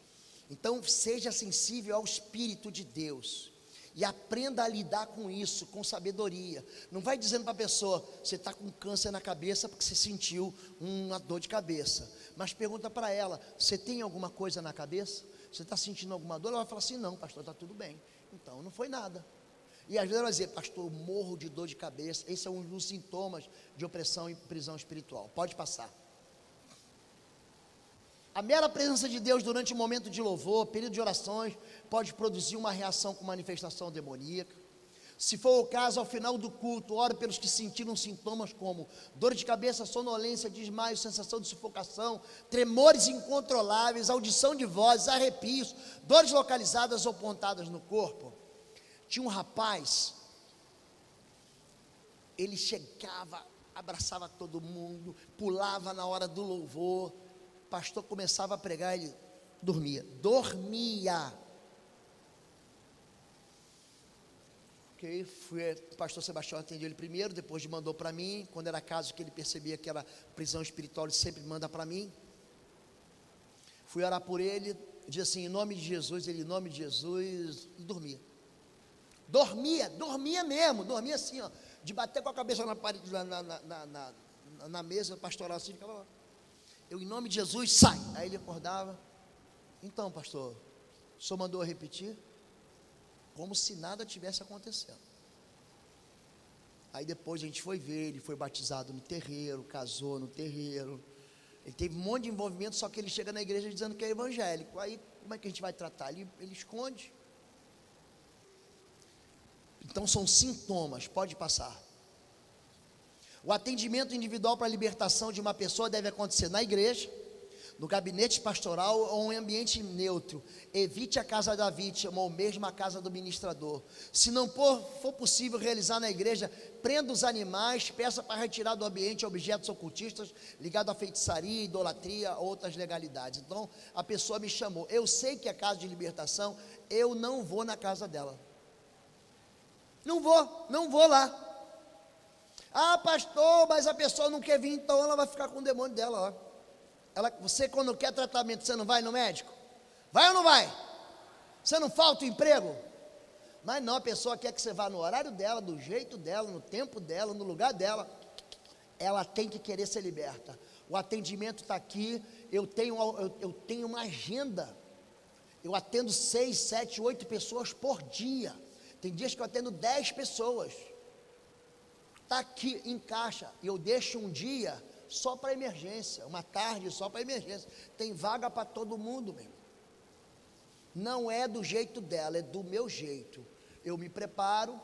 Então seja sensível ao Espírito de Deus. E aprenda a lidar com isso, com sabedoria. Não vai dizendo para a pessoa, você está com câncer na cabeça porque você sentiu uma dor de cabeça. Mas pergunta para ela, você tem alguma coisa na cabeça? Você está sentindo alguma dor? Ela vai falar assim, não pastor, está tudo bem. Então não foi nada. E às vezes ela vai dizer, pastor, eu morro de dor de cabeça. Esse é um dos sintomas de opressão e prisão espiritual. Pode passar. A mera presença de Deus durante um momento de louvor, período de orações, pode produzir uma reação com manifestação demoníaca. Se for o caso, ao final do culto, ore pelos que sentiram sintomas como dor de cabeça, sonolência, desmaio, sensação de sufocação, tremores incontroláveis, audição de vozes, arrepios, dores localizadas ou pontadas no corpo. Tinha um rapaz, ele chegava, abraçava todo mundo, pulava na hora do louvor. O pastor começava a pregar, ele dormia. Ok, o pastor Sebastião atendeu ele primeiro, depois mandou para mim. Quando era caso que ele percebia que era prisão espiritual, ele sempre manda para mim. Fui orar por ele, disse assim, em nome de Jesus, ele em nome de Jesus, e dormia. Dormia mesmo, dormia assim, ó, de bater com a cabeça na parede, na mesa pastoral assim, ficava lá. Eu em nome de Jesus, sai. Aí ele acordava. Então pastor, o senhor mandou eu repetir? Como se nada tivesse acontecendo. Aí depois a gente foi ver, ele foi batizado no terreiro, casou no terreiro. Ele teve um monte de envolvimento, só que ele chega na igreja dizendo que é evangélico. Aí como é que a gente vai tratar? Ele esconde. Então são sintomas, pode passar. O atendimento individual para a libertação de uma pessoa deve acontecer na igreja, no gabinete pastoral ou em ambiente neutro. Evite a casa da vítima ou mesmo a casa do ministrador. Se não for possível realizar na igreja, prenda os animais, peça para retirar do ambiente objetos ocultistas ligados à feitiçaria, idolatria ou outras legalidades. Então a pessoa me chamou, eu sei que é casa de libertação, eu não vou na casa dela. Não vou lá. Ah, pastor, mas a pessoa não quer vir, então ela vai ficar com o demônio dela lá. Você quando quer tratamento, você não vai no médico? Vai ou não vai? Você não falta o emprego? Mas não, a pessoa quer que você vá no horário dela, do jeito dela, no tempo dela, no lugar dela. Ela tem que querer ser liberta. O atendimento está aqui, eu tenho uma agenda. Eu atendo 6, 7, 8 pessoas por dia. Tem dias que eu atendo 10 pessoas. Está aqui em caixa. E eu deixo um dia só para emergência, uma tarde só para emergência. Tem vaga para todo mundo, meu. Não é do jeito dela, é do meu jeito. Eu me preparo,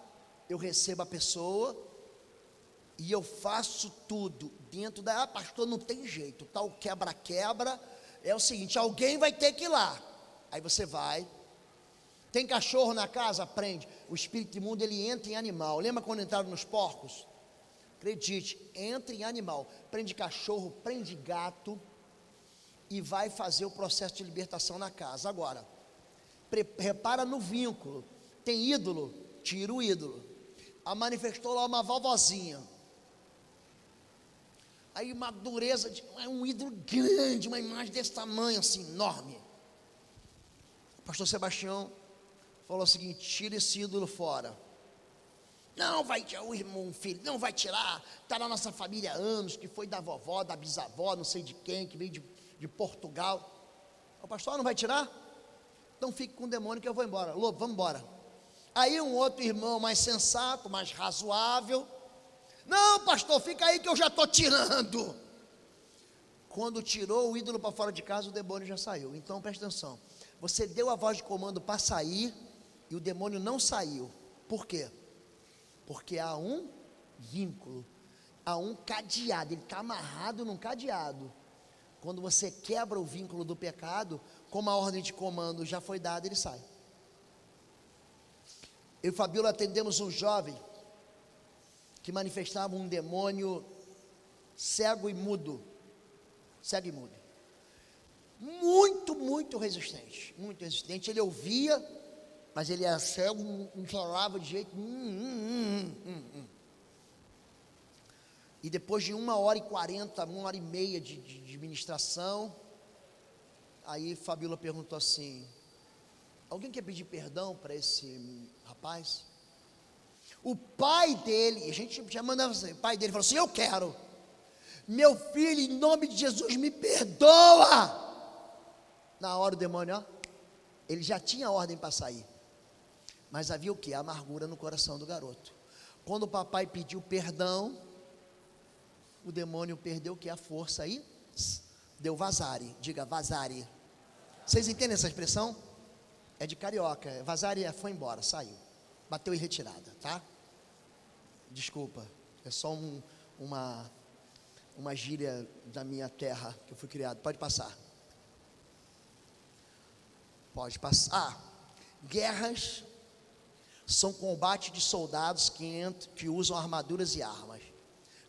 eu recebo a pessoa e eu faço tudo dentro da... Ah, pastor, não tem jeito, tal quebra-quebra. É o seguinte, alguém vai ter que ir lá. Aí você vai. Tem cachorro na casa? Prende. O espírito imundo, ele entra em animal. Lembra quando entraram nos porcos? Acredite, entra em animal. Prende cachorro, prende gato e vai fazer o processo de libertação na casa. Agora, repara no vínculo. Tem ídolo? Tira o ídolo. Manifestou lá uma vovozinha. Aí uma dureza, um ídolo grande, uma imagem desse tamanho assim, enorme. O pastor Sebastião falou o seguinte, tira esse ídolo fora. Não vai tirar o irmão, um filho, não vai tirar, está na nossa família há anos, que foi da vovó, da bisavó, não sei de quem, que veio de Portugal. O pastor não vai tirar? Então fique com o demônio que eu vou embora. Lobo, vamos embora. Aí um outro irmão mais sensato, mais razoável, não pastor, fica aí que eu já estou tirando. Quando tirou o ídolo para fora de casa, o demônio já saiu. Então preste atenção, você deu a voz de comando para sair, e o demônio não saiu. Por quê? Porque há um vínculo, há um cadeado, ele está amarrado num cadeado. Quando você quebra o vínculo do pecado, como a ordem de comando já foi dada, ele sai. Eu e Fabiola atendemos um jovem que manifestava um demônio cego e mudo. Cego e mudo. Muito resistente. Muito resistente. Ele ouvia, mas ele era cego, não falava de jeito. E depois de 1h40, 1h30 de ministração, aí Fabiola perguntou assim: alguém quer pedir perdão para esse rapaz? O pai dele, a gente já mandava assim, o pai dele falou assim: eu quero, meu filho, em nome de Jesus, me perdoa. Na hora o demônio, ó, ele já tinha ordem para sair, mas havia o que? A amargura no coração do garoto. Quando o papai pediu perdão, o demônio perdeu o que? A força aí, deu vazare. Diga vazare. Vocês entendem essa expressão? É de carioca. Vazare foi embora, saiu, bateu em retirada, tá? Desculpa, é só uma gíria da minha terra que eu fui criado. Pode passar. Pode passar. Guerras são combate de soldados que usam armaduras e armas.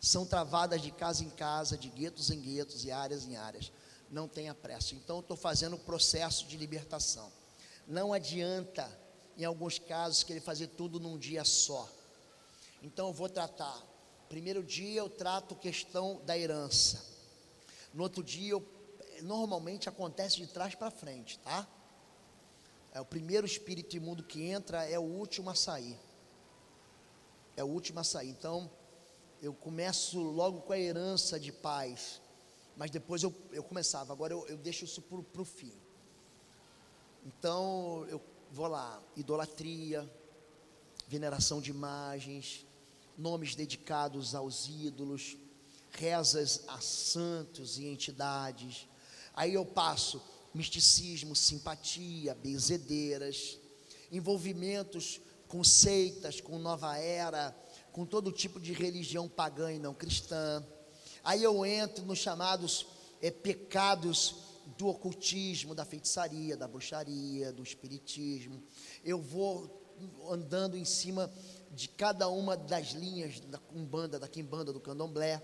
São travadas de casa em casa, de guetos em guetos e áreas em áreas. Não tenha pressa. Então eu estou fazendo o processo de libertação. Não adianta, em alguns casos, querer fazer tudo num dia só. Então eu vou tratar. Primeiro dia eu trato questão da herança. No outro dia, normalmente acontece de trás para frente, tá? É o primeiro espírito imundo que entra, é o último a sair. É o último a sair. Então, eu começo logo com a herança de pais, mas depois eu começava, agora eu deixo isso para o fim. Então, eu vou lá, idolatria, veneração de imagens, nomes dedicados aos ídolos, rezas a santos e entidades. Aí eu passo misticismo, simpatia, benzedeiras, envolvimentos com seitas, com nova era, com todo tipo de religião pagã e não cristã. Aí eu entro nos chamados pecados do ocultismo, da feitiçaria, da bruxaria, do espiritismo. Eu vou andando em cima de cada uma das linhas da Umbanda, da Quimbanda, do Candomblé,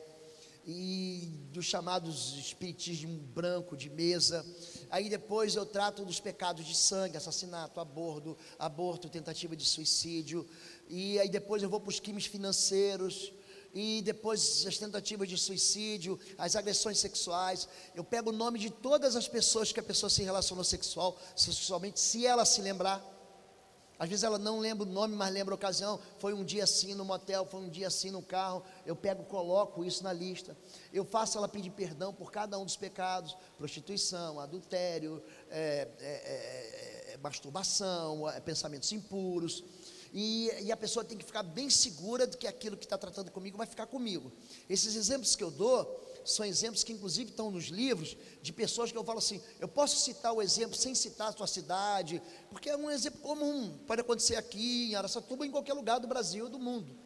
e dos chamados espiritismo branco de mesa. Aí depois eu trato dos pecados de sangue, assassinato, aborto, tentativa de suicídio, e aí depois eu vou para os crimes financeiros, e depois as tentativas de suicídio, as agressões sexuais. Eu pego o nome de todas as pessoas que a pessoa se relacionou sexualmente, se ela se lembrar. Às vezes ela não lembra o nome, mas lembra a ocasião. Foi um dia assim no motel, foi um dia assim no carro. Eu pego, coloco isso na lista. Eu faço ela pedir perdão por cada um dos pecados: prostituição, adultério, masturbação, pensamentos impuros. E a pessoa tem que ficar bem segura de que aquilo que está tratando comigo vai ficar comigo. Esses exemplos que eu dou são exemplos que inclusive estão nos livros, de pessoas que eu falo assim: eu posso citar o exemplo sem citar a sua cidade, porque é um exemplo comum, pode acontecer aqui em Araçatuba, em qualquer lugar do Brasil ou do mundo.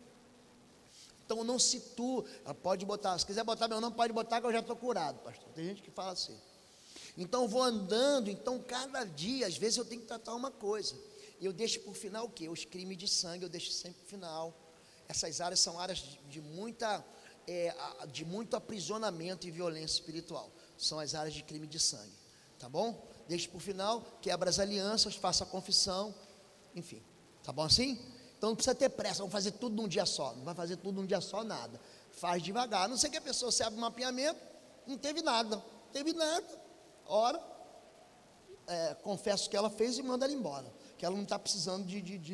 Então eu não cito, ela pode botar, se quiser botar meu nome, pode botar que eu já estou curado, pastor. Tem gente que fala assim. Então eu vou andando, então cada dia, às vezes eu tenho que tratar uma coisa, e eu deixo por final o quê? Os crimes de sangue, eu deixo sempre por final. Essas áreas são áreas de muito aprisionamento e violência espiritual. São as áreas de crime de sangue, tá bom? Deixe por final, quebra as alianças, faça a confissão, enfim, tá bom assim? Então não precisa ter pressa, vamos fazer tudo num dia só. Não vai fazer tudo num dia só, nada. Faz devagar, a não ser que a pessoa se abre um mapeamento, não teve nada. Ora, confesso que ela fez e manda ela embora, que ela não está precisando de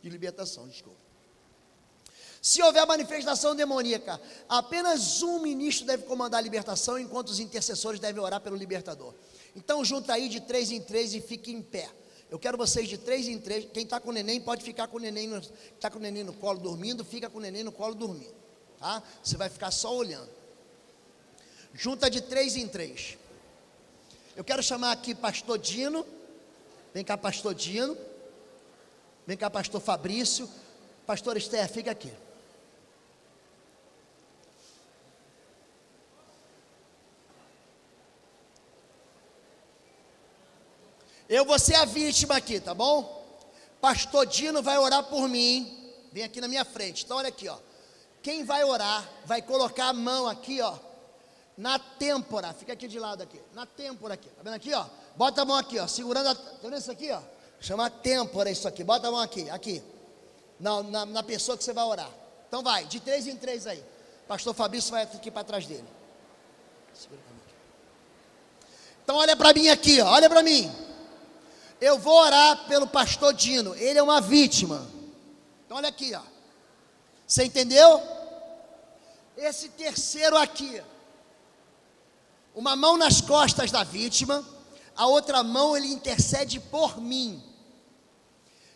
libertação, desculpa. Se houver manifestação demoníaca, apenas um ministro deve comandar a libertação, enquanto os intercessores devem orar pelo libertador. Então junta aí de 3 em 3 e fique em pé. Eu quero vocês de 3 em 3. Quem está com o neném pode ficar com o neném. Está com o neném no colo dormindo, fica com o neném no colo dormindo. Tá? Você vai ficar só olhando. Junta de 3 em 3. Eu quero chamar aqui pastor Dino. Vem cá, pastor Dino. Vem cá, pastor Fabrício. Pastor Esther, fica aqui. Eu vou ser a vítima aqui, tá bom? Pastor Dino vai orar por mim. Vem aqui na minha frente. Então olha aqui, ó. Quem vai orar vai colocar a mão aqui, ó, na têmpora. Fica aqui de lado aqui. Na têmpora aqui. Tá vendo aqui, ó? Bota a mão aqui, ó, segurando a... Tá vendo isso aqui, ó? Chama têmpora isso aqui. Bota a mão aqui, aqui. Na pessoa que você vai orar. Então vai, de 3 em 3 aí. Pastor Fabrício vai aqui para trás dele. Segura pra mim aqui. Então olha para mim aqui, ó. Olha para mim. Eu vou orar pelo pastor Dino. Ele é uma vítima. Então olha aqui, ó. Você entendeu? Esse terceiro aqui. Uma mão nas costas da vítima. A outra mão ele intercede por mim.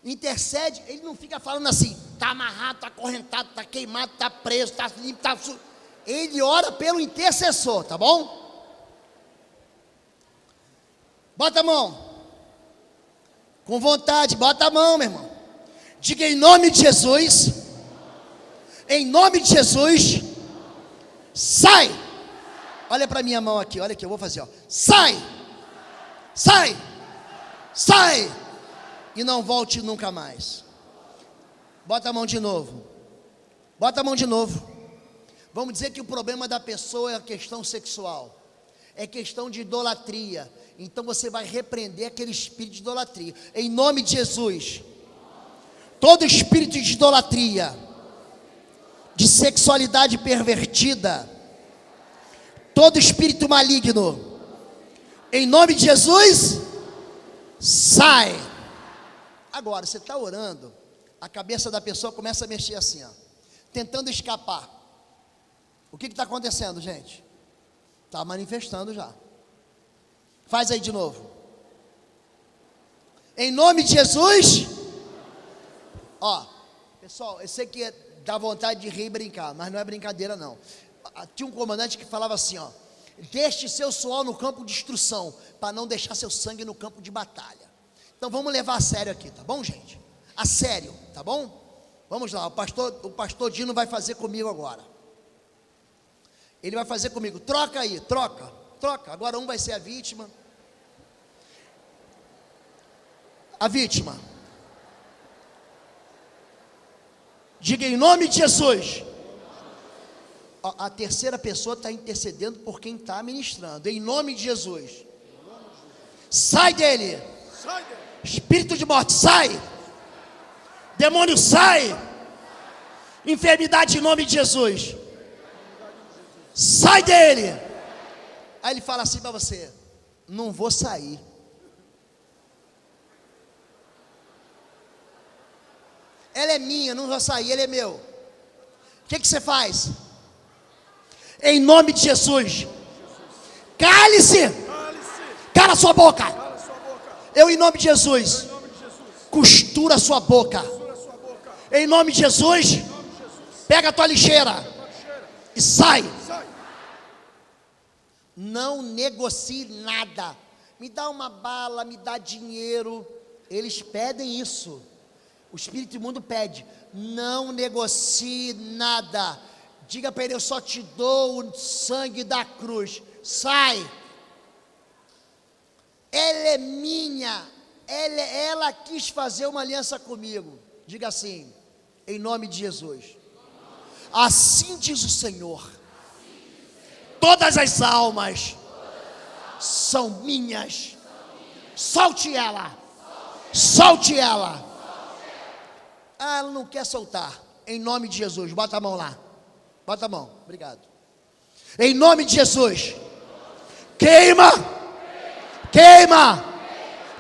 Intercede, ele não fica falando assim, está amarrado, está acorrentado, está queimado, está preso, está limpo, está... Ele ora pelo intercessor, tá bom? Bota a mão. Com vontade, bota a mão, meu irmão. Diga em nome de Jesus. Em nome de Jesus. Sai. Olha para minha mão aqui, olha aqui, eu vou fazer, ó. Sai. Sai. Sai. E não volte nunca mais. Bota a mão de novo. Bota a mão de novo. Vamos dizer que o problema da pessoa é a questão sexual. É questão de idolatria. Então você vai repreender aquele espírito de idolatria. Em nome de Jesus. Todo espírito de idolatria, de sexualidade pervertida, todo espírito maligno, em nome de Jesus, sai. Agora, você está orando, a cabeça da pessoa começa a mexer assim, ó, tentando escapar. O que está acontecendo, gente? Está manifestando já. Faz aí de novo. Em nome de Jesus. Ó, pessoal, eu sei que dá vontade de rir e brincar, mas não é brincadeira não. Tinha um comandante que falava assim, ó: deixe seu suor no campo de instrução, para não deixar seu sangue no campo de batalha. Então vamos levar a sério aqui, tá bom, gente? A sério, tá bom? Vamos lá, o pastor Dino vai fazer comigo agora. Ele vai fazer comigo. Troca aí, troca. Agora um vai ser a vítima. A vítima. Diga em nome de Jesus. A terceira pessoa está intercedendo por quem está ministrando. Em nome de Jesus. Sai dele. Espírito de morte, sai. Demônio, sai. Enfermidade, em nome de Jesus. Sai dele. Aí ele fala assim para você: não vou sair. Ela é minha, não vou sair, ele é meu. O que você faz? Em nome de Jesus. Cale-se. Cala sua boca. Eu, em nome de Jesus, costura a sua boca. Em nome de Jesus, pega a tua lixeira e sai. Não negocie nada. Me dá uma bala, me dá dinheiro. Eles pedem isso. O espírito imundo pede. Não negocie nada. Diga para ele: eu só te dou o sangue da cruz. Sai. Ela é minha. Ela quis fazer uma aliança comigo. Diga assim: em nome de Jesus. Assim diz o Senhor: todas as almas são minhas. Solte ela. Solte ela. Ah, ela não quer soltar. Em nome de Jesus. Bota a mão lá. Bota a mão. Obrigado. Em nome de Jesus. Queima. Queima.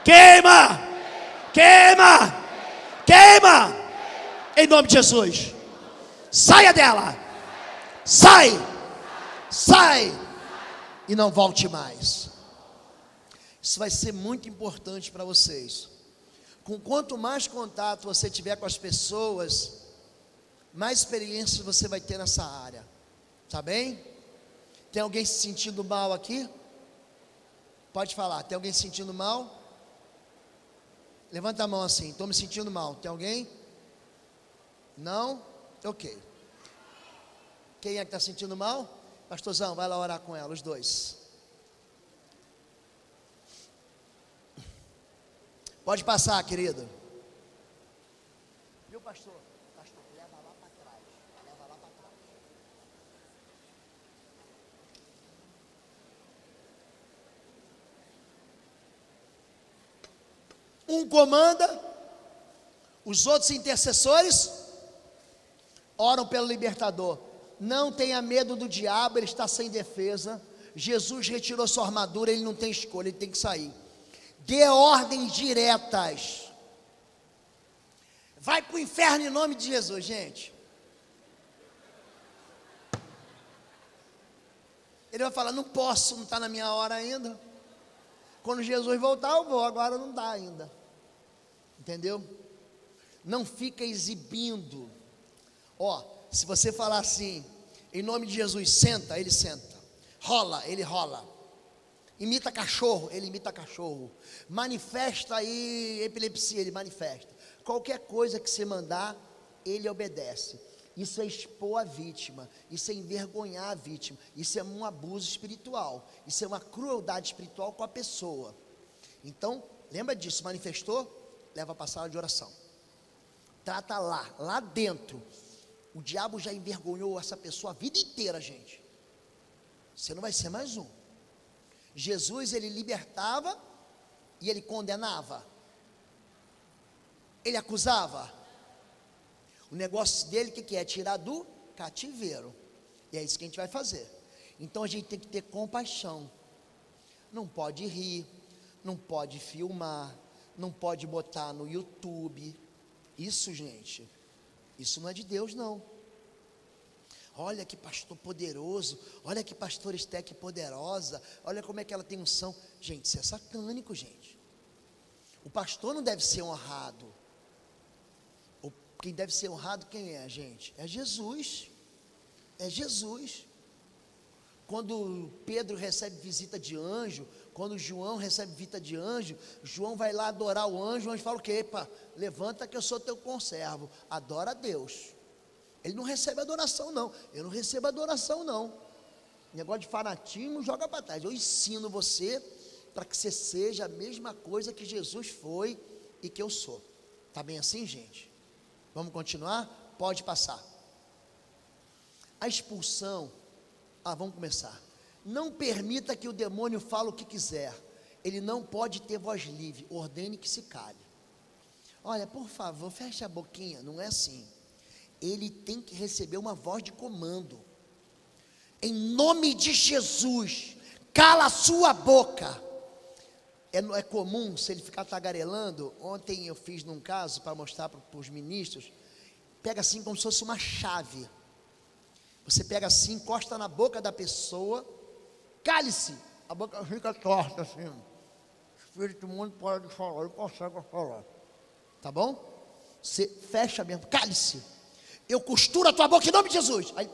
Queima. Queima. Queima. Em nome de Jesus. Saia dela. Sai. Sai. E não volte mais. Isso vai ser muito importante para vocês. Com quanto mais contato você tiver com as pessoas, mais experiência você vai ter nessa área. Tá bem? Tem alguém se sentindo mal aqui? Pode falar. Tem alguém se sentindo mal? Levanta a mão assim. Estou me sentindo mal. Tem alguém? Não? Ok. Quem é que está sentindo mal? Pastorzão, vai lá orar com ela, os dois. Pode passar, querido. Viu, pastor? Pastor, leva lá para trás. Leva lá para trás. Um comanda, os outros intercessores oram pelo libertador. Não tenha medo do diabo, ele está sem defesa. Jesus retirou sua armadura, ele não tem escolha, ele tem que sair. Dê ordens diretas. Vai para o inferno em nome de Jesus, gente. Ele vai falar, não posso, não está na minha hora ainda. Quando Jesus voltar eu vou, agora não dá ainda. Entendeu? Não fica exibindo. Ó, se você falar assim, em nome de Jesus, senta, ele senta. Rola, ele rola. Imita cachorro, ele imita cachorro. Manifesta aí epilepsia, ele manifesta. Qualquer coisa que você mandar, ele obedece. Isso é expor a vítima, isso é envergonhar a vítima, isso é um abuso espiritual, isso é uma crueldade espiritual com a pessoa. Então, lembra disso, manifestou? Leva para a sala de oração. Trata lá dentro. O diabo já envergonhou essa pessoa a vida inteira, gente. Você não vai ser mais um. Jesus, ele libertava e ele condenava. Ele acusava. O negócio dele, o que é? Tirar do cativeiro. E é isso que a gente vai fazer. Então a gente tem que ter compaixão. Não pode rir, não pode filmar, não pode botar no YouTube. Isso, gente, isso não é de Deus, não. Olha que pastor poderoso, olha que pastor Esteque poderosa, olha como é que ela tem unção. Gente, isso é satânico, gente. O pastor não deve ser honrado. Quem deve ser honrado, quem é, gente? É Jesus. É Jesus. Quando Pedro recebe visita de anjo, quando João recebe visita de anjo, João vai lá adorar o anjo fala o quê? Epa, levanta que eu sou teu conservo, adora a Deus. Ele não recebe adoração não, eu não recebo adoração não. Negócio de fanatismo, joga para trás. Eu ensino você para que você seja a mesma coisa que Jesus foi e que eu sou. Tá bem assim, gente? Vamos continuar? Pode passar. A expulsão, vamos começar. Não permita que o demônio fale o que quiser. Ele não pode ter voz livre. Ordene que se cale. Olha, por favor, feche a boquinha. Não é assim. Ele tem que receber uma voz de comando. Em nome de Jesus, cala a sua boca. É comum, se ele ficar tagarelando. Ontem eu fiz num caso, para mostrar para os ministros. Pega assim como se fosse uma chave. Você pega assim, encosta na boca da pessoa. Cale-se. A boca fica torta assim. O espírito mundo pode falar, ele consegue falar. Tá bom? Você fecha mesmo, cale-se. Eu costuro a tua boca em nome de Jesus. Aí,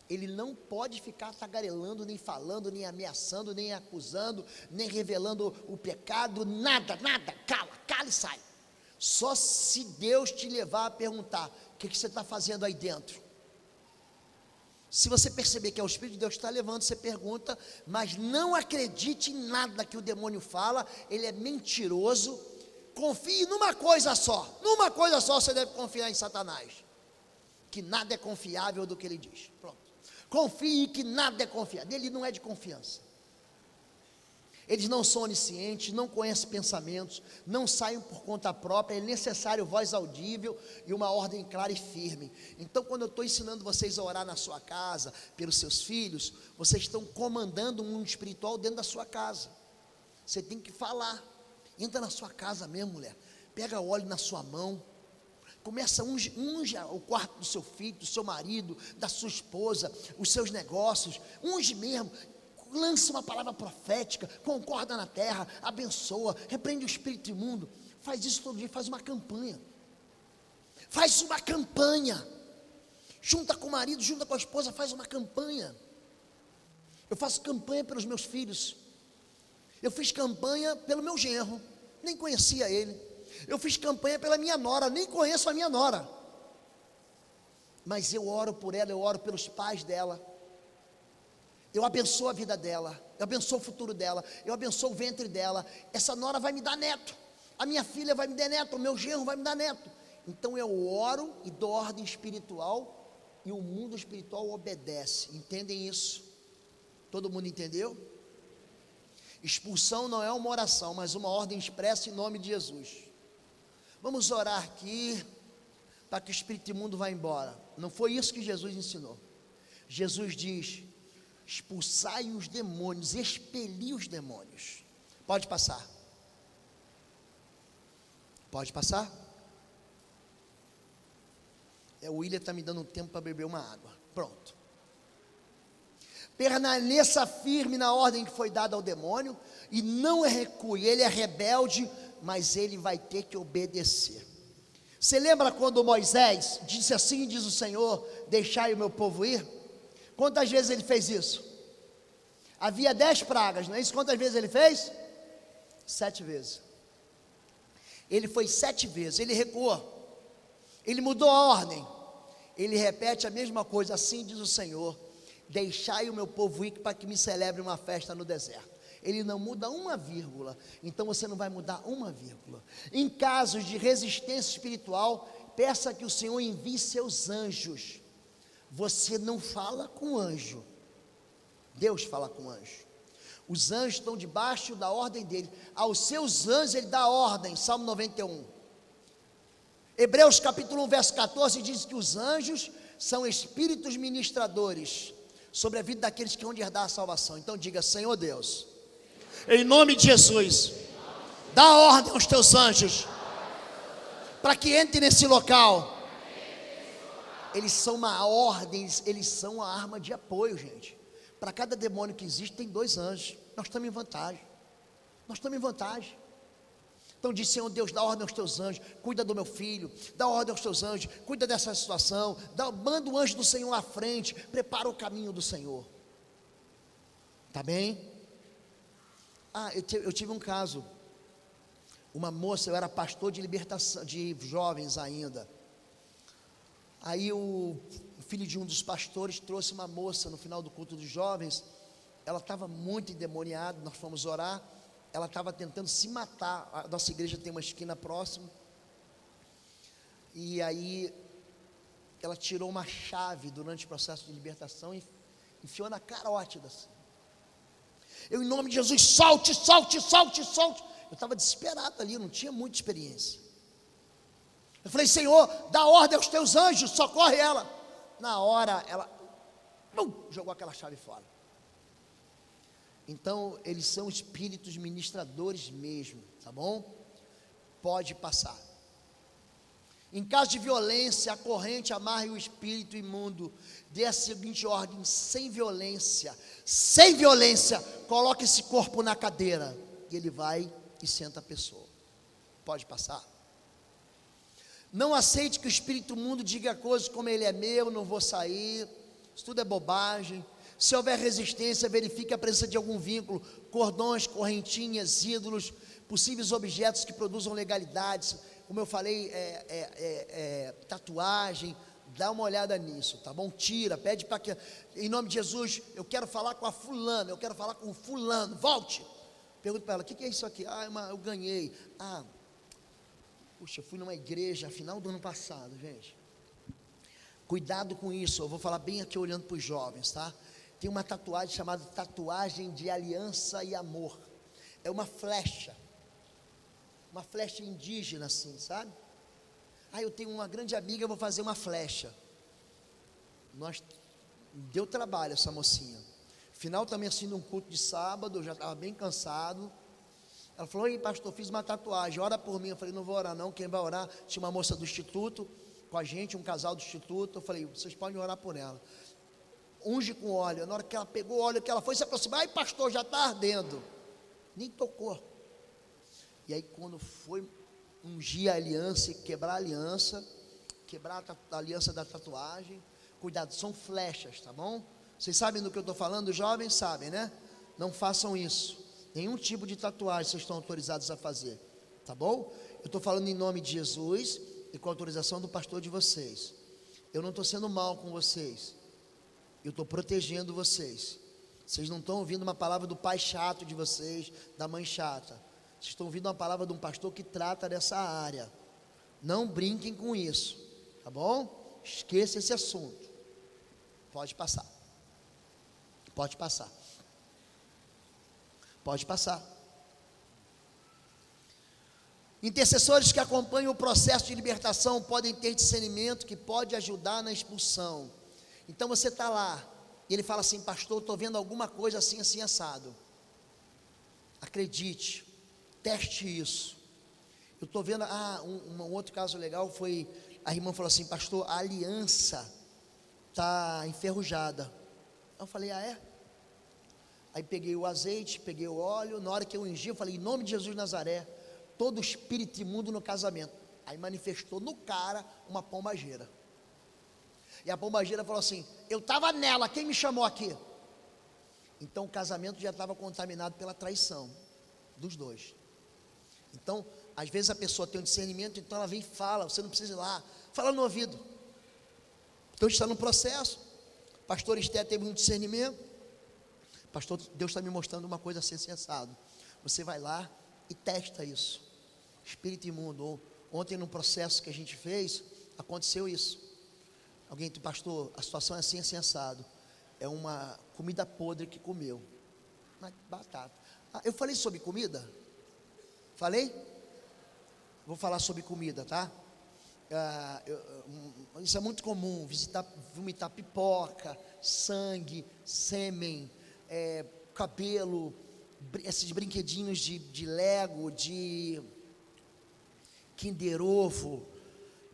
ele não pode ficar tagarelando, nem falando, nem ameaçando, nem acusando, nem revelando o pecado, nada, cala e sai. Só se Deus te levar a perguntar, o que você está fazendo aí dentro? Se você perceber que é o Espírito de Deus que está levando, você pergunta, mas não acredite em nada que o demônio fala, ele é mentiroso. Confie numa coisa só você deve confiar em Satanás, que nada é confiável do que ele diz. Pronto. Confie que nada é confiável, ele não é de confiança. Eles não são oniscientes, não conhecem pensamentos, não saem por conta própria, é necessário voz audível e uma ordem clara e firme. Então, quando eu estou ensinando vocês a orar na sua casa, pelos seus filhos, vocês estão comandando um mundo espiritual dentro da sua casa. Você tem que falar. Entra na sua casa mesmo, mulher. Pega óleo na sua mão. Começa, unge o quarto do seu filho, do seu marido, da sua esposa, os seus negócios, unge mesmo, lança uma palavra profética, concorda na terra, abençoa, repreende o espírito imundo. Faz isso todo dia, faz uma campanha. Faz uma campanha. Junta com o marido, junta com a esposa, faz uma campanha. Eu faço campanha pelos meus filhos. Eu fiz campanha pelo meu genro, nem conhecia ele. Eu fiz campanha pela minha nora, nem conheço a minha nora. Mas eu oro por ela, eu oro pelos pais dela. Eu abençoo a vida dela, eu abençoo o futuro dela, eu abençoo o ventre dela. Essa nora vai me dar neto, a minha filha vai me dar neto, o meu genro vai me dar neto. Então eu oro e dou ordem espiritual, e o mundo espiritual obedece. Entendem isso? Todo mundo entendeu? Expulsão não é uma oração, mas uma ordem expressa em nome de Jesus. Vamos orar aqui, para que o espírito imundo vá embora. Não foi isso que Jesus ensinou. Jesus diz: expulsai os demônios, expeli os demônios. Pode passar. Pode passar. O William está me dando um tempo para beber uma água. Pronto. Permaneça firme na ordem que foi dada ao demônio e não recue. Ele é rebelde, mas ele vai ter que obedecer. Você lembra quando Moisés disse assim, diz o Senhor: deixai o meu povo ir? Quantas vezes ele fez isso? Havia 10 pragas, não é isso? Quantas vezes ele fez? 7 vezes. Ele foi 7 vezes, ele recuou. Ele mudou a ordem. Ele repete a mesma coisa, assim diz o Senhor: deixai o meu povo ir para que me celebre uma festa no deserto. Ele não muda uma vírgula, então você não vai mudar uma vírgula. Em casos de resistência espiritual, peça que o Senhor envie seus anjos. Você não fala com anjo, Deus fala com anjo. Os anjos estão debaixo da ordem dele. Aos seus anjos ele dá ordem, Salmo 91. Hebreus capítulo 1, verso 14 diz que os anjos são espíritos ministradores sobre a vida daqueles que vão herdar a salvação. Então diga: Senhor Deus, em nome de Jesus, dá ordem aos teus anjos para que entrem nesse local. Eles são uma ordem, eles são a arma de apoio, gente. Para cada demônio que existe tem 2 anjos. Nós estamos em vantagem. Nós estamos em vantagem. Então diz: Senhor Deus, dá ordem aos teus anjos, cuida do meu filho, dá ordem aos teus anjos, cuida dessa situação, manda o anjo do Senhor à frente, prepara o caminho do Senhor. Tá bem? Eu tive um caso, uma moça, eu era pastor de libertação, de jovens ainda. Aí o filho de um dos pastores trouxe uma moça no final do culto dos jovens. Ela estava muito endemoniada, nós fomos orar. Ela estava tentando se matar. A nossa igreja tem uma esquina próxima. E aí ela tirou uma chave durante o processo de libertação e enfiou na carótida assim. Eu, em nome de Jesus, solte, solte, solte, solte. Eu estava desesperado ali, eu não tinha muita experiência. Eu falei: Senhor, dá ordem aos teus anjos, socorre ela. Na hora ela jogou aquela chave fora. Então eles são espíritos ministradores mesmo, tá bom? Pode passar. Em caso de violência, a corrente amarre o espírito imundo. Dê a seguinte ordem: sem violência, coloque esse corpo na cadeira. E ele vai e senta a pessoa. Pode passar. Não aceite que o espírito imundo diga coisas como: ele é meu, não vou sair. Isso tudo é bobagem. Se houver resistência, verifique a presença de algum vínculo, cordões, correntinhas, ídolos, possíveis objetos que produzam legalidades. Como eu falei, tatuagem. Dá uma olhada nisso, tá bom? Tira, pede para que, em nome de Jesus, eu quero falar com a fulana, eu quero falar com o fulano, volte. Pergunta para ela: o que é isso aqui? Eu ganhei. Puxa, eu fui numa igreja final do ano passado, gente. Cuidado com isso, eu vou falar bem aqui olhando para os jovens, tá? Tem uma tatuagem chamada tatuagem de aliança e amor. É uma flecha indígena assim, sabe? Eu tenho uma grande amiga, eu vou fazer uma flecha. Deu trabalho essa mocinha. Final também assim, num culto de sábado, eu já estava bem cansado. Ela falou: oi pastor, fiz uma tatuagem, ora por mim. Eu falei: não vou orar não, quem vai orar? Tinha uma moça do instituto com a gente, um casal do instituto. Eu falei: vocês podem orar por ela. Unge com óleo. Na hora que ela pegou o óleo, que ela foi se aproximar, ai pastor, já está ardendo. Nem tocou. E aí quando foi ungir a aliança e quebrar a aliança da tatuagem, cuidado, são flechas, tá bom? Vocês sabem do que eu estou falando? Os jovens sabem, né? Não façam isso. Nenhum tipo de tatuagem vocês estão autorizados a fazer, tá bom? Eu estou falando em nome de Jesus e com a autorização do pastor de vocês. Eu não estou sendo mal com vocês, eu estou protegendo vocês. Vocês não estão ouvindo uma palavra do pai chato de vocês, da mãe chata. Vocês estão ouvindo uma palavra de um pastor que trata dessa área. Não brinquem com isso, tá bom? Esqueça esse assunto. Pode passar. Pode passar. Pode passar. Intercessores que acompanham o processo de libertação podem ter discernimento que pode ajudar na expulsão. Então você está lá, e ele fala assim: pastor, estou vendo alguma coisa assim, assim, assado. Acredite, teste isso. Eu estou vendo, um outro caso legal foi, a irmã falou assim: pastor, a aliança está enferrujada. Eu falei: ah é? Aí peguei o azeite, peguei o óleo, na hora que eu ungi, eu falei: em nome de Jesus de Nazaré, todo espírito imundo no casamento. Aí manifestou no cara uma pombageira. E a pombageira falou assim: eu estava nela, quem me chamou aqui? Então o casamento já estava contaminado pela traição dos dois. Então, às vezes a pessoa tem um discernimento, então ela vem e fala, você não precisa ir lá, fala no ouvido. Então está no processo. Pastor Esté teve um discernimento. Pastor, Deus está me mostrando uma coisa assim, sensado. Você vai lá e testa isso. Espírito imundo. Ontem no processo que a gente fez, aconteceu isso. Alguém disse: pastor, a situação é assim, assim, assado. É uma comida podre que comeu. Uma batata. Eu falei sobre comida? Falei? Vou falar sobre comida, tá? Isso é muito comum, vomitar pipoca, sangue, sêmen, cabelo, esses brinquedinhos de Lego, de Kinder Ovo.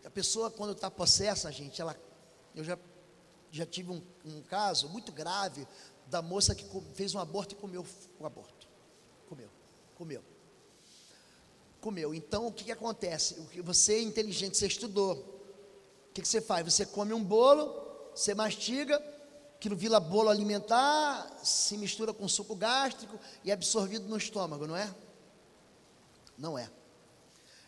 A pessoa, quando está possessa, gente, eu já tive um caso muito grave da moça que fez um aborto e comeu o aborto. Comeu. Então o que acontece? Você é inteligente, você estudou. O que você faz? Você come um bolo, você mastiga, aquilo vira bolo alimentar, se mistura com suco gástrico e é absorvido no estômago, não é? Não é.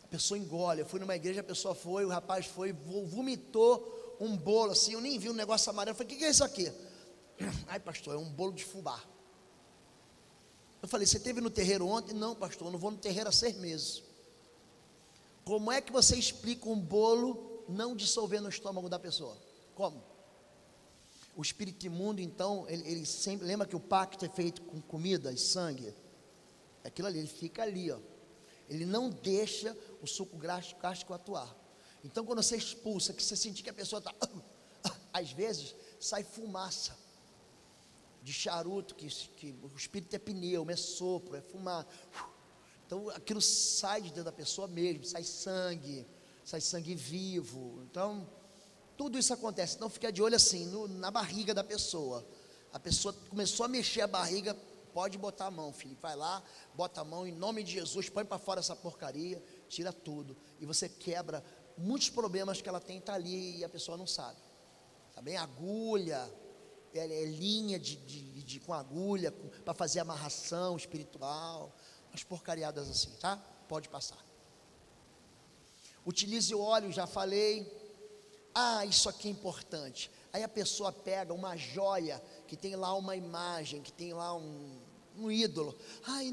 A pessoa engole. Eu fui numa igreja, a pessoa foi, o rapaz foi, vomitou um bolo assim, eu nem vi um negócio amarelo. Eu falei: o que é isso aqui? Ai pastor, é um bolo de fubá. Eu falei: você esteve no terreiro ontem? Não pastor, eu não vou no terreiro há 6 meses. Como é que você explica um bolo não dissolver no estômago da pessoa? Como? O espírito imundo, então, ele sempre, lembra que o pacto é feito com comida e sangue? Aquilo ali, ele fica ali, ó. Ele não deixa o suco gástrico atuar. Então, quando você expulsa, que você sentir que a pessoa está, às vezes, sai fumaça de charuto, que o espírito é pneu, é sopro, é fumar. Então, aquilo sai de dentro da pessoa mesmo, sai sangue vivo. Então, tudo isso acontece. Então, fica de olho assim, na barriga da pessoa. A pessoa começou a mexer a barriga, pode botar a mão, filho. Vai lá, bota a mão, em nome de Jesus, põe para fora essa porcaria, tira tudo. E você quebra muitos problemas que ela tem, está ali e a pessoa não sabe. Tá bem? Agulha, linha com agulha, para fazer amarração espiritual, umas porcariadas assim, tá? Pode passar. Utilize o óleo, já falei. Isso aqui é importante. Aí a pessoa pega uma joia, que tem lá uma imagem, que tem lá um ídolo.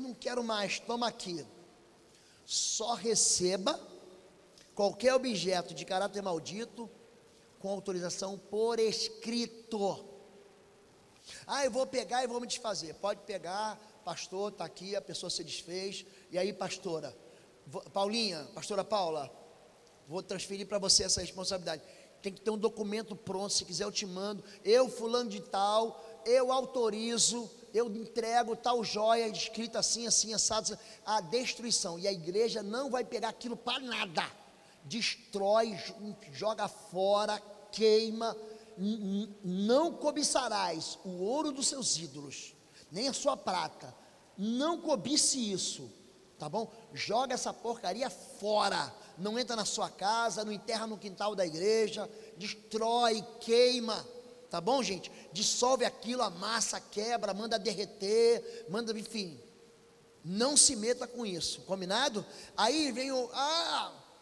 Não quero mais, toma aqui. Só receba qualquer objeto de caráter maldito com autorização por escrito. Eu vou pegar e vou me desfazer. Pode pegar, pastor, está aqui, a pessoa se desfez. E aí, pastora pastora Paula, vou transferir para você essa responsabilidade. Tem que ter um documento pronto, se quiser eu te mando. Eu, fulano de tal, eu autorizo eu entrego tal joia escrita assim, assim, assado, a destruição, e a igreja não vai pegar aquilo para nada, destrói, joga fora, queima. Não cobiçarás o ouro dos seus ídolos, nem a sua prata, não cobice isso, tá bom? Joga essa porcaria fora, não entra na sua casa, não enterra no quintal da igreja, destrói, queima, tá bom, gente? Dissolve aquilo, amassa, quebra, manda derreter, manda, enfim, não se meta com isso, combinado? Aí vem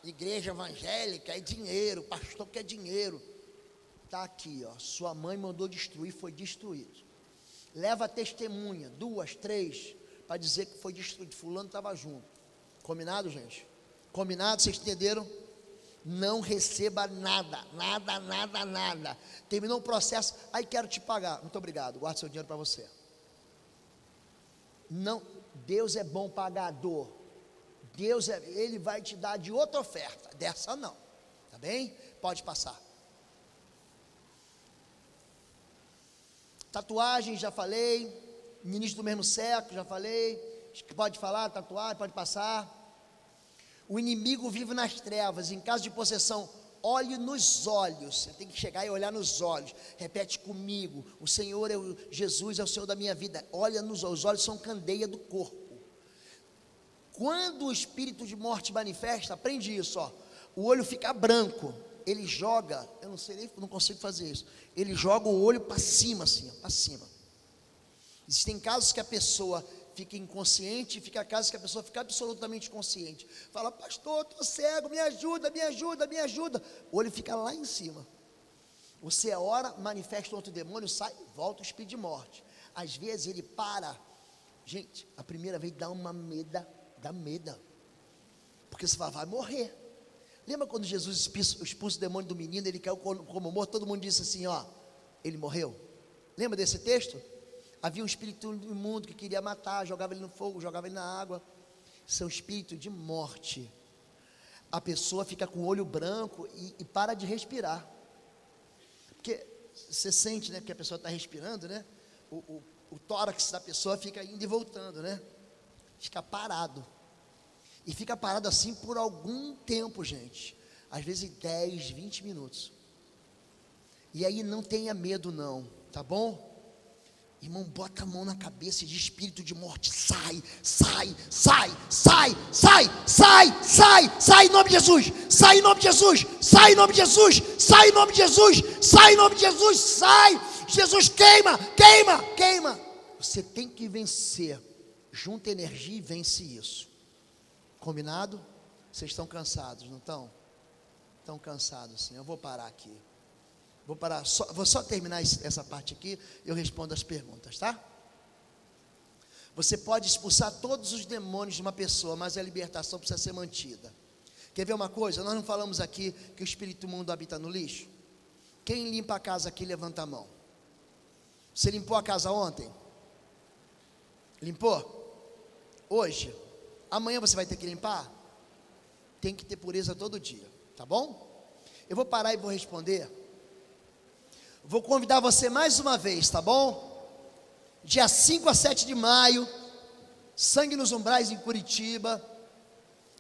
igreja evangélica é dinheiro, pastor quer dinheiro. Está aqui, ó, sua mãe mandou destruir, foi destruído. Leva testemunha, 2, 3, para dizer que foi destruído, fulano estava junto. Combinado, gente? Combinado, vocês entenderam? Não receba nada, nada, nada, nada. Terminou o processo, aí quero te pagar. Muito obrigado, guarda seu dinheiro para você. Não, Deus é bom pagador. Ele vai te dar de outra oferta, dessa não. Tá bem? Pode passar. Tatuagem, já falei. Ministro do mesmo século, já falei. Pode falar, tatuagem, pode passar. O inimigo vive nas trevas. Em caso de possessão, olhe nos olhos. Você tem que chegar e olhar nos olhos. Repete comigo: o Senhor Jesus é o Senhor da minha vida. Olha nos olhos. Os olhos são candeia do corpo. Quando o espírito de morte manifesta, aprende isso, ó. O olho fica branco. Ele joga, eu não sei nem, não consigo fazer isso. Ele joga o olho para cima, assim, para cima. Existem casos que a pessoa fica inconsciente, fica casos que a pessoa fica absolutamente consciente. Fala: pastor, estou cego, me ajuda, me ajuda, me ajuda. O olho fica lá em cima. Você ora, manifesta um outro demônio, sai, volta o espírito de morte. Às vezes ele para. Gente, a primeira vez dá uma meda, dá medo. Porque você fala: vai morrer. Lembra quando Jesus expulsa o demônio do menino, ele caiu como morto, todo mundo disse assim, ó, ele morreu? Lembra desse texto? Havia um espírito imundo que queria matar, jogava ele no fogo, jogava ele na água. Isso é um espírito de morte. A pessoa fica com o olho branco e para de respirar. Porque você sente, né, que a pessoa está respirando, né? O tórax da pessoa fica indo e voltando, né? Fica parado. E fica parado assim por algum tempo, gente. Às vezes 10, 20 minutos. E aí não tenha medo não, tá bom? Irmão, bota a mão na cabeça e diz: espírito de morte, sai, sai, sai, sai, sai, sai, sai, sai em nome de Jesus, sai em nome de Jesus, sai em nome de Jesus, sai em nome de Jesus, sai em nome de Jesus, sai. Jesus, queima, queima, queima. Você tem que vencer. Junta energia e vence isso. Combinado? Vocês estão cansados, não estão? Estão cansados, sim. Eu vou parar aqui. Vou parar, vou só terminar essa parte aqui. Eu respondo as perguntas, tá? Você pode expulsar todos os demônios de uma pessoa, mas a libertação precisa ser mantida. Quer ver uma coisa? Nós não falamos aqui que o espírito imundo habita no lixo? Quem limpa a casa aqui, levanta a mão. Você limpou a casa ontem? Limpou? Hoje? Amanhã você vai ter que limpar? Tem que ter pureza todo dia, tá bom? Eu vou parar e vou responder. Vou convidar você mais uma vez, tá bom? Dia 5 a 7 de maio, Sangue nos Umbrais em Curitiba.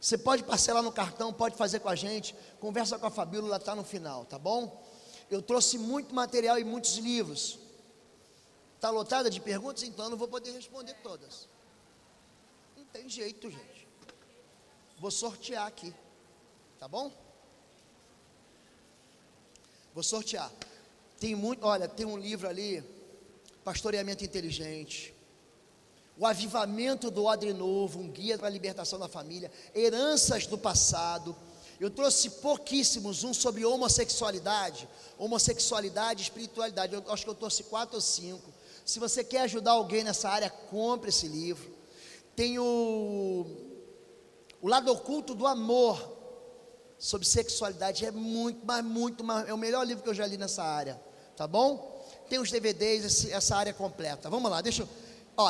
Você pode parcelar no cartão, pode fazer com a gente. Conversa com a Fabíola, ela está no final, tá bom? Eu trouxe muito material e muitos livros. Está lotada de perguntas? Então eu não vou poder responder todas. Não tem jeito, gente. Vou sortear aqui, tá bom? Vou sortear. Tem muito, olha, tem um livro ali, Pastoreamento Inteligente, O Avivamento do Odre Novo, um guia para a libertação da família, Heranças do Passado. Eu trouxe pouquíssimos, um sobre homossexualidade e espiritualidade. Eu acho que eu trouxe 4 ou 5. Se você quer ajudar alguém nessa área, compre esse livro. Tem o Lado Oculto do Amor, sobre sexualidade. É é o melhor livro que eu já li nessa área, tá bom? Tem os DVDs, essa área completa. Vamos lá,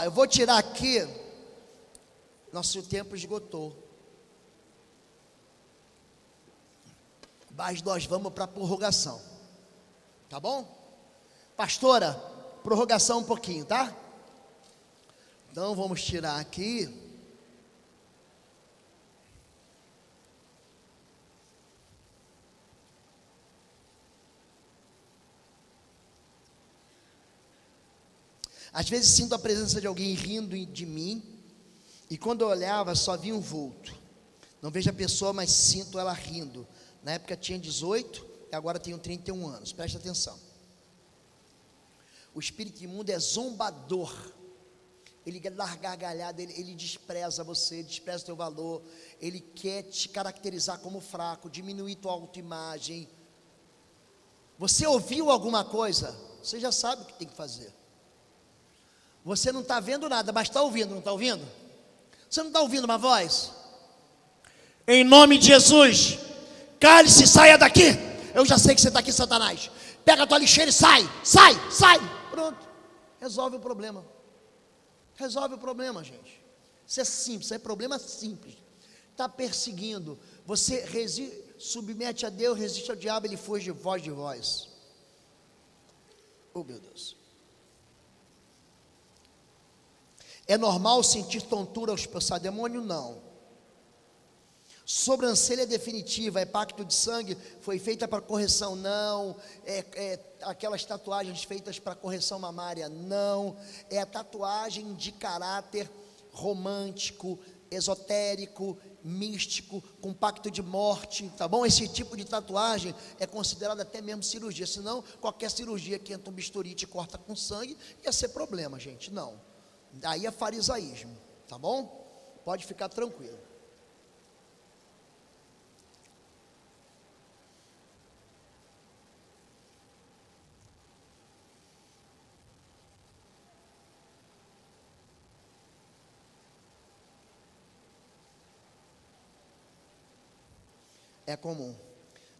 eu vou tirar aqui. Nosso tempo esgotou, mas nós vamos para a prorrogação, tá bom? Pastora, prorrogação um pouquinho, tá? Então vamos tirar aqui. Às vezes sinto a presença de alguém rindo de mim, e quando eu olhava só via um vulto. Não vejo a pessoa, mas sinto ela rindo. Na época tinha 18 e agora tenho 31 anos. Presta atenção. O espírito imundo é zombador. Ele dá gargalhada, ele despreza você, despreza o teu valor. Ele quer te caracterizar como fraco, diminuir tua autoimagem. Você ouviu alguma coisa? Você já sabe o que tem que fazer. Você não está vendo nada, mas está ouvindo, não está ouvindo? Você não está ouvindo uma voz? Em nome de Jesus, cale-se e saia daqui. Eu já sei que você está aqui, Satanás. Pega a tua lixeira e sai. Pronto, resolve o problema. Resolve o problema, gente. Isso é simples, isso é problema simples. Está perseguindo, você submete a Deus, resiste ao diabo, ele foge de vós. Oh meu Deus. É normal sentir tontura ao expulsar demônio? Não. Sobrancelha definitiva, é pacto de sangue, foi feita para correção? Não. Aquelas tatuagens feitas para correção mamária? Não. É a tatuagem de caráter romântico, esotérico, místico, com pacto de morte, tá bom? Esse tipo de tatuagem é considerado até mesmo cirurgia, senão qualquer cirurgia que entra um bisturi e te corta com sangue, ia ser problema, gente, não. Aí é farisaísmo, tá bom? Pode ficar tranquilo. É comum.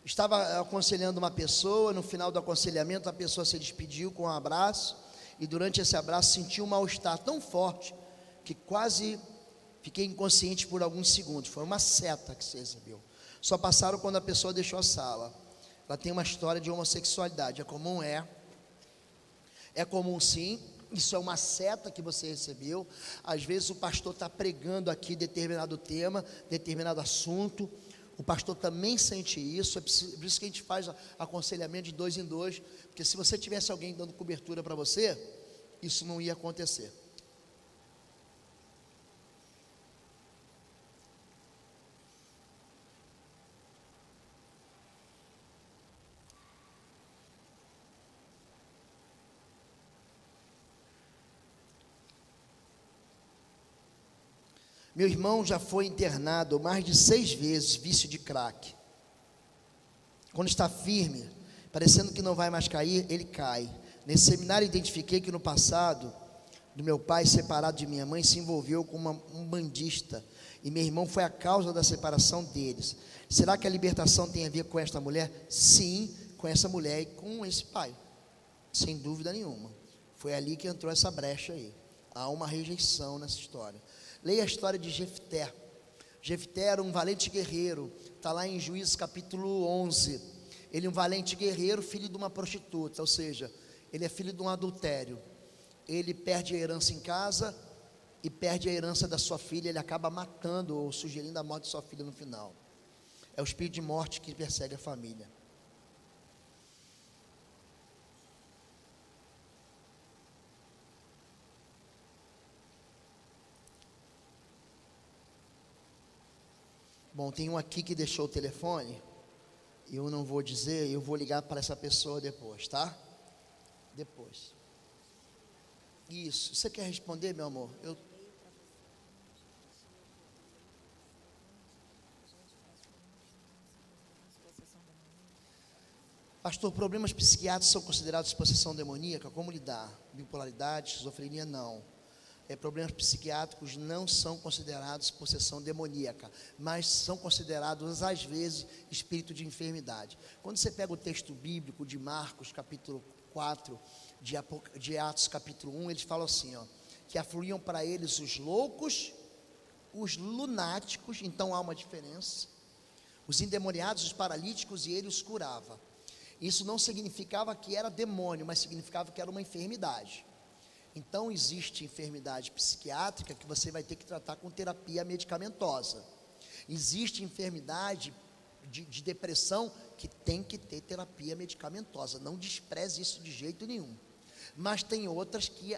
Estava aconselhando uma pessoa, no final do aconselhamento a pessoa se despediu com um abraço, e durante esse abraço senti um mal-estar tão forte, que quase fiquei inconsciente por alguns segundos. Foi uma seta que se recebeu. Só passaram quando a pessoa deixou a sala. Ela tem uma história de homossexualidade. É comum? É comum sim. Isso é uma seta que você recebeu. Às vezes o pastor está pregando aqui determinado tema, determinado assunto. O pastor também sente isso. É por isso que a gente faz aconselhamento de 2 em 2, porque se você tivesse alguém dando cobertura para você, isso não ia acontecer. Meu irmão já foi internado mais de 6 vezes, vício de crack. Quando está firme, parecendo que não vai mais cair, ele cai. Nesse seminário identifiquei que no passado, do meu pai separado de minha mãe, se envolveu com um bandista. E meu irmão foi a causa da separação deles. Será que a libertação tem a ver com esta mulher? Sim, com essa mulher e com esse pai. Sem dúvida nenhuma. Foi ali que entrou essa brecha aí. Há uma rejeição nessa história. Leia a história de Jefté. Jefté era um valente guerreiro. Está lá em Juízes capítulo 11. Ele é um valente guerreiro, filho de uma prostituta. Ou seja, ele é filho de um adultério. Ele perde a herança em casa e perde a herança da sua filha. Ele acaba matando ou sugerindo a morte de sua filha no final. É o espírito de morte que persegue a família. Bom, tem um aqui que deixou o telefone. Eu não vou dizer, eu vou ligar para essa pessoa depois, tá? Depois. Isso. Você quer responder, meu amor? Pastor, problemas psiquiátricos são considerados possessão demoníaca? Como lidar? Bipolaridade, esquizofrenia, não. Problemas psiquiátricos não são considerados possessão demoníaca, mas são considerados, às vezes, espírito de enfermidade. Quando você pega o texto bíblico de Marcos, capítulo 4, de Atos, capítulo 1, eles falam assim, que afluíam para eles os loucos, os lunáticos, então há uma diferença, os endemoniados, os paralíticos, e ele os curava. Isso não significava que era demônio, mas significava que era uma enfermidade. Então existe enfermidade psiquiátrica que você vai ter que tratar com terapia medicamentosa. Existe enfermidade de depressão que tem que ter terapia medicamentosa. Não despreze isso de jeito nenhum. Mas tem outras que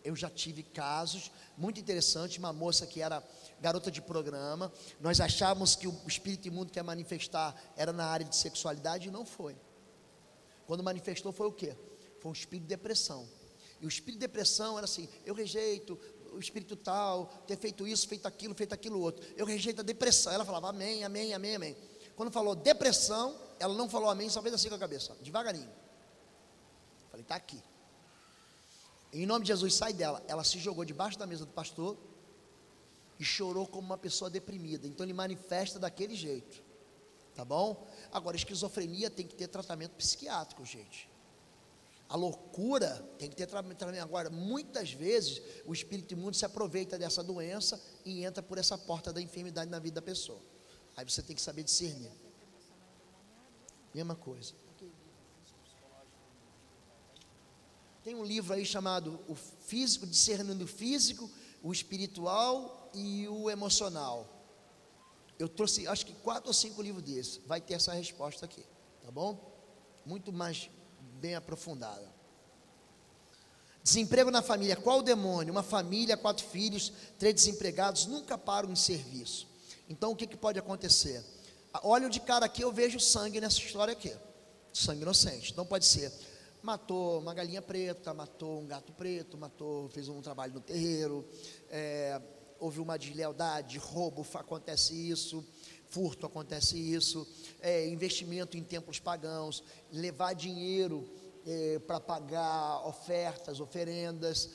eu já tive casos muito interessantes. Uma moça que era garota de programa, nós achávamos que o espírito imundo que ia manifestar era na área de sexualidade e não foi. Quando manifestou foi o quê? Foi um espírito de depressão. E o espírito de depressão era assim: eu rejeito o espírito tal, ter feito isso, feito aquilo outro. Eu rejeito a depressão. Ela falava amém, amém, amém, amém. Quando falou depressão, ela não falou amém, só fez assim com a cabeça, devagarinho. Falei, está aqui. Em nome de Jesus, sai dela. Ela se jogou debaixo da mesa do pastor e chorou como uma pessoa deprimida. Então ele manifesta daquele jeito, tá bom? Agora, esquizofrenia tem que ter tratamento psiquiátrico, gente. A loucura tem que ter tratamento. Agora, muitas vezes o espírito imundo se aproveita dessa doença e entra por essa porta da enfermidade na vida da pessoa. Aí você tem que saber discernir. Mesma coisa. Tem um livro aí chamado O Físico, Discernindo o Físico, o Espiritual e o Emocional. Eu trouxe, acho que 4 ou 5 livros desses. Vai ter essa resposta aqui, tá bom? Muito mais bem aprofundada. Desemprego na família. Qual o demônio? Uma família, 4 filhos, 3 desempregados, nunca param em serviço. Então o que pode acontecer? Olho de cara aqui, eu vejo sangue nessa história aqui. Sangue inocente. Então pode ser: matou uma galinha preta, matou um gato preto, fez um trabalho no terreiro, houve uma deslealdade, roubo, acontece isso, furto, acontece isso, investimento em templos pagãos, levar dinheiro para pagar ofertas, oferendas,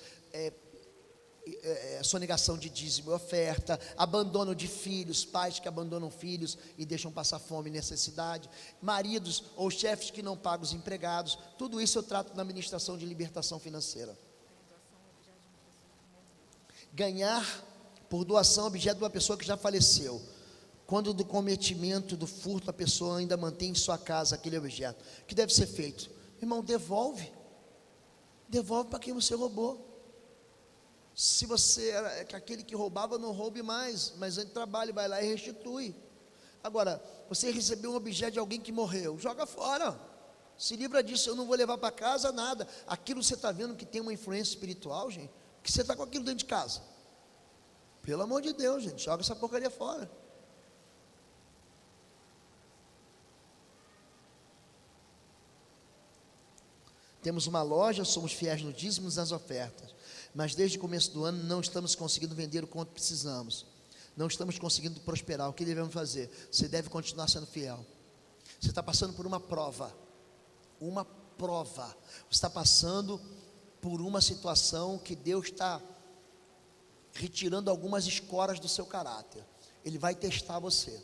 sonegação de dízimo e oferta, abandono de filhos, pais que abandonam filhos e deixam passar fome e necessidade, maridos ou chefes que não pagam os empregados. Tudo isso eu trato na administração de libertação financeira. Ganhar por doação objeto de uma pessoa que já faleceu. Quando do cometimento do furto a pessoa ainda mantém em sua casa aquele objeto, o que deve ser feito? Irmão, devolve para quem você roubou. Se você era aquele que roubava, não roube mais, mas antes trabalhe, vai lá e restitui. Agora, você recebeu um objeto de alguém que morreu, joga fora, se livra disso. Eu não vou levar para casa nada. Aquilo você está vendo que tem uma influência espiritual, gente, que você está com aquilo dentro de casa. Pelo amor de Deus, gente, joga essa porcaria fora. Temos uma loja, somos fiéis no dízimo e nas ofertas, mas desde o começo do ano não estamos conseguindo vender o quanto precisamos, não estamos conseguindo prosperar. O que devemos fazer? Você deve continuar sendo fiel. Você está passando por uma prova, você está passando por uma situação que Deus está retirando algumas escoras do seu caráter. Ele vai testar você.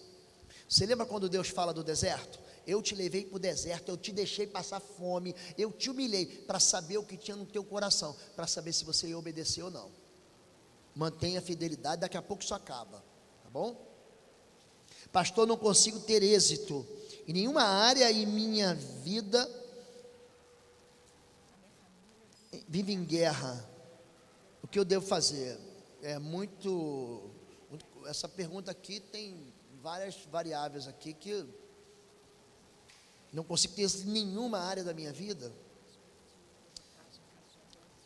Você lembra quando Deus fala do deserto? Eu te levei para o deserto, eu te deixei passar fome, eu te humilhei para saber o que tinha no teu coração, para saber se você ia obedecer ou não. Mantenha a fidelidade, daqui a pouco isso acaba, tá bom? Pastor, não consigo ter êxito em nenhuma área e minha vida vive em guerra. O que eu devo fazer? Essa pergunta aqui tem várias variáveis aqui que não consigo ter êxito em nenhuma área da minha vida.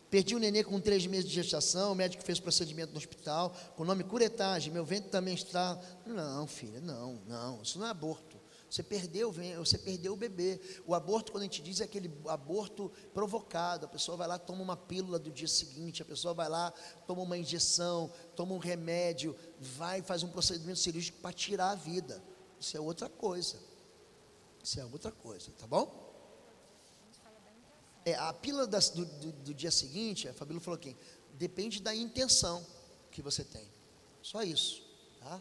Perdi um nenê com 3 meses de gestação, o médico fez procedimento no hospital, com o nome curetagem, meu ventre também está... Não, filha, não, isso não é aborto. Você perdeu o bebê. O aborto, quando a gente diz, é aquele aborto provocado. A pessoa vai lá, toma uma pílula do dia seguinte, a pessoa vai lá, toma uma injeção, toma um remédio, vai e faz um procedimento cirúrgico para tirar a vida. Isso é outra coisa. Tá bom? A pílula do dia seguinte, a Fabíola falou aqui, depende da intenção que você tem. Só isso, tá?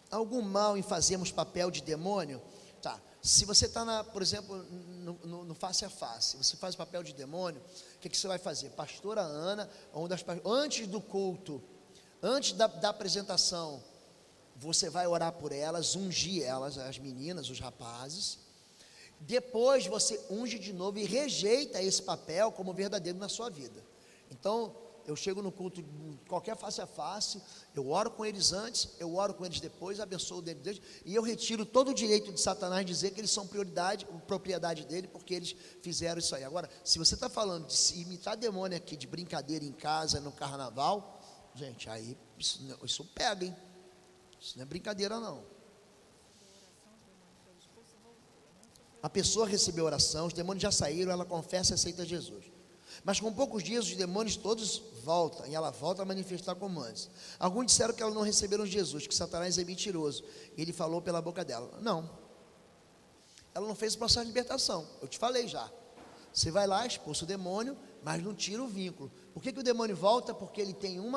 Algum mal em fazermos papel de demônio? Tá. Se você está, por exemplo, no face a face, você faz papel de demônio, o que você vai fazer? Pastora Ana, antes do culto, antes da apresentação, você vai orar por elas, ungir elas, as meninas, os rapazes, Depois você unge de novo e rejeita esse papel como verdadeiro na sua vida. Então, eu chego no culto, qualquer face a face, eu oro com eles antes, eu oro com eles depois, abençoo o deles, e eu retiro todo o direito de Satanás dizer que eles são propriedade dele, porque eles fizeram isso aí. Agora, se você está falando de se imitar demônio aqui, de brincadeira em casa, no carnaval, gente, aí isso pega, hein? Isso não é brincadeira não. A pessoa recebeu oração, os demônios já saíram, ela confessa e aceita Jesus. Mas com poucos dias os demônios todos voltam, e ela volta a manifestar como antes. Alguns disseram que elas não receberam Jesus, que Satanás é mentiroso. Ele falou pela boca dela. Não, ela não fez o processo de libertação. Eu te falei já. Você vai lá, expulsa o demônio, mas não tira o vínculo. Por que o demônio volta? Porque ele tem um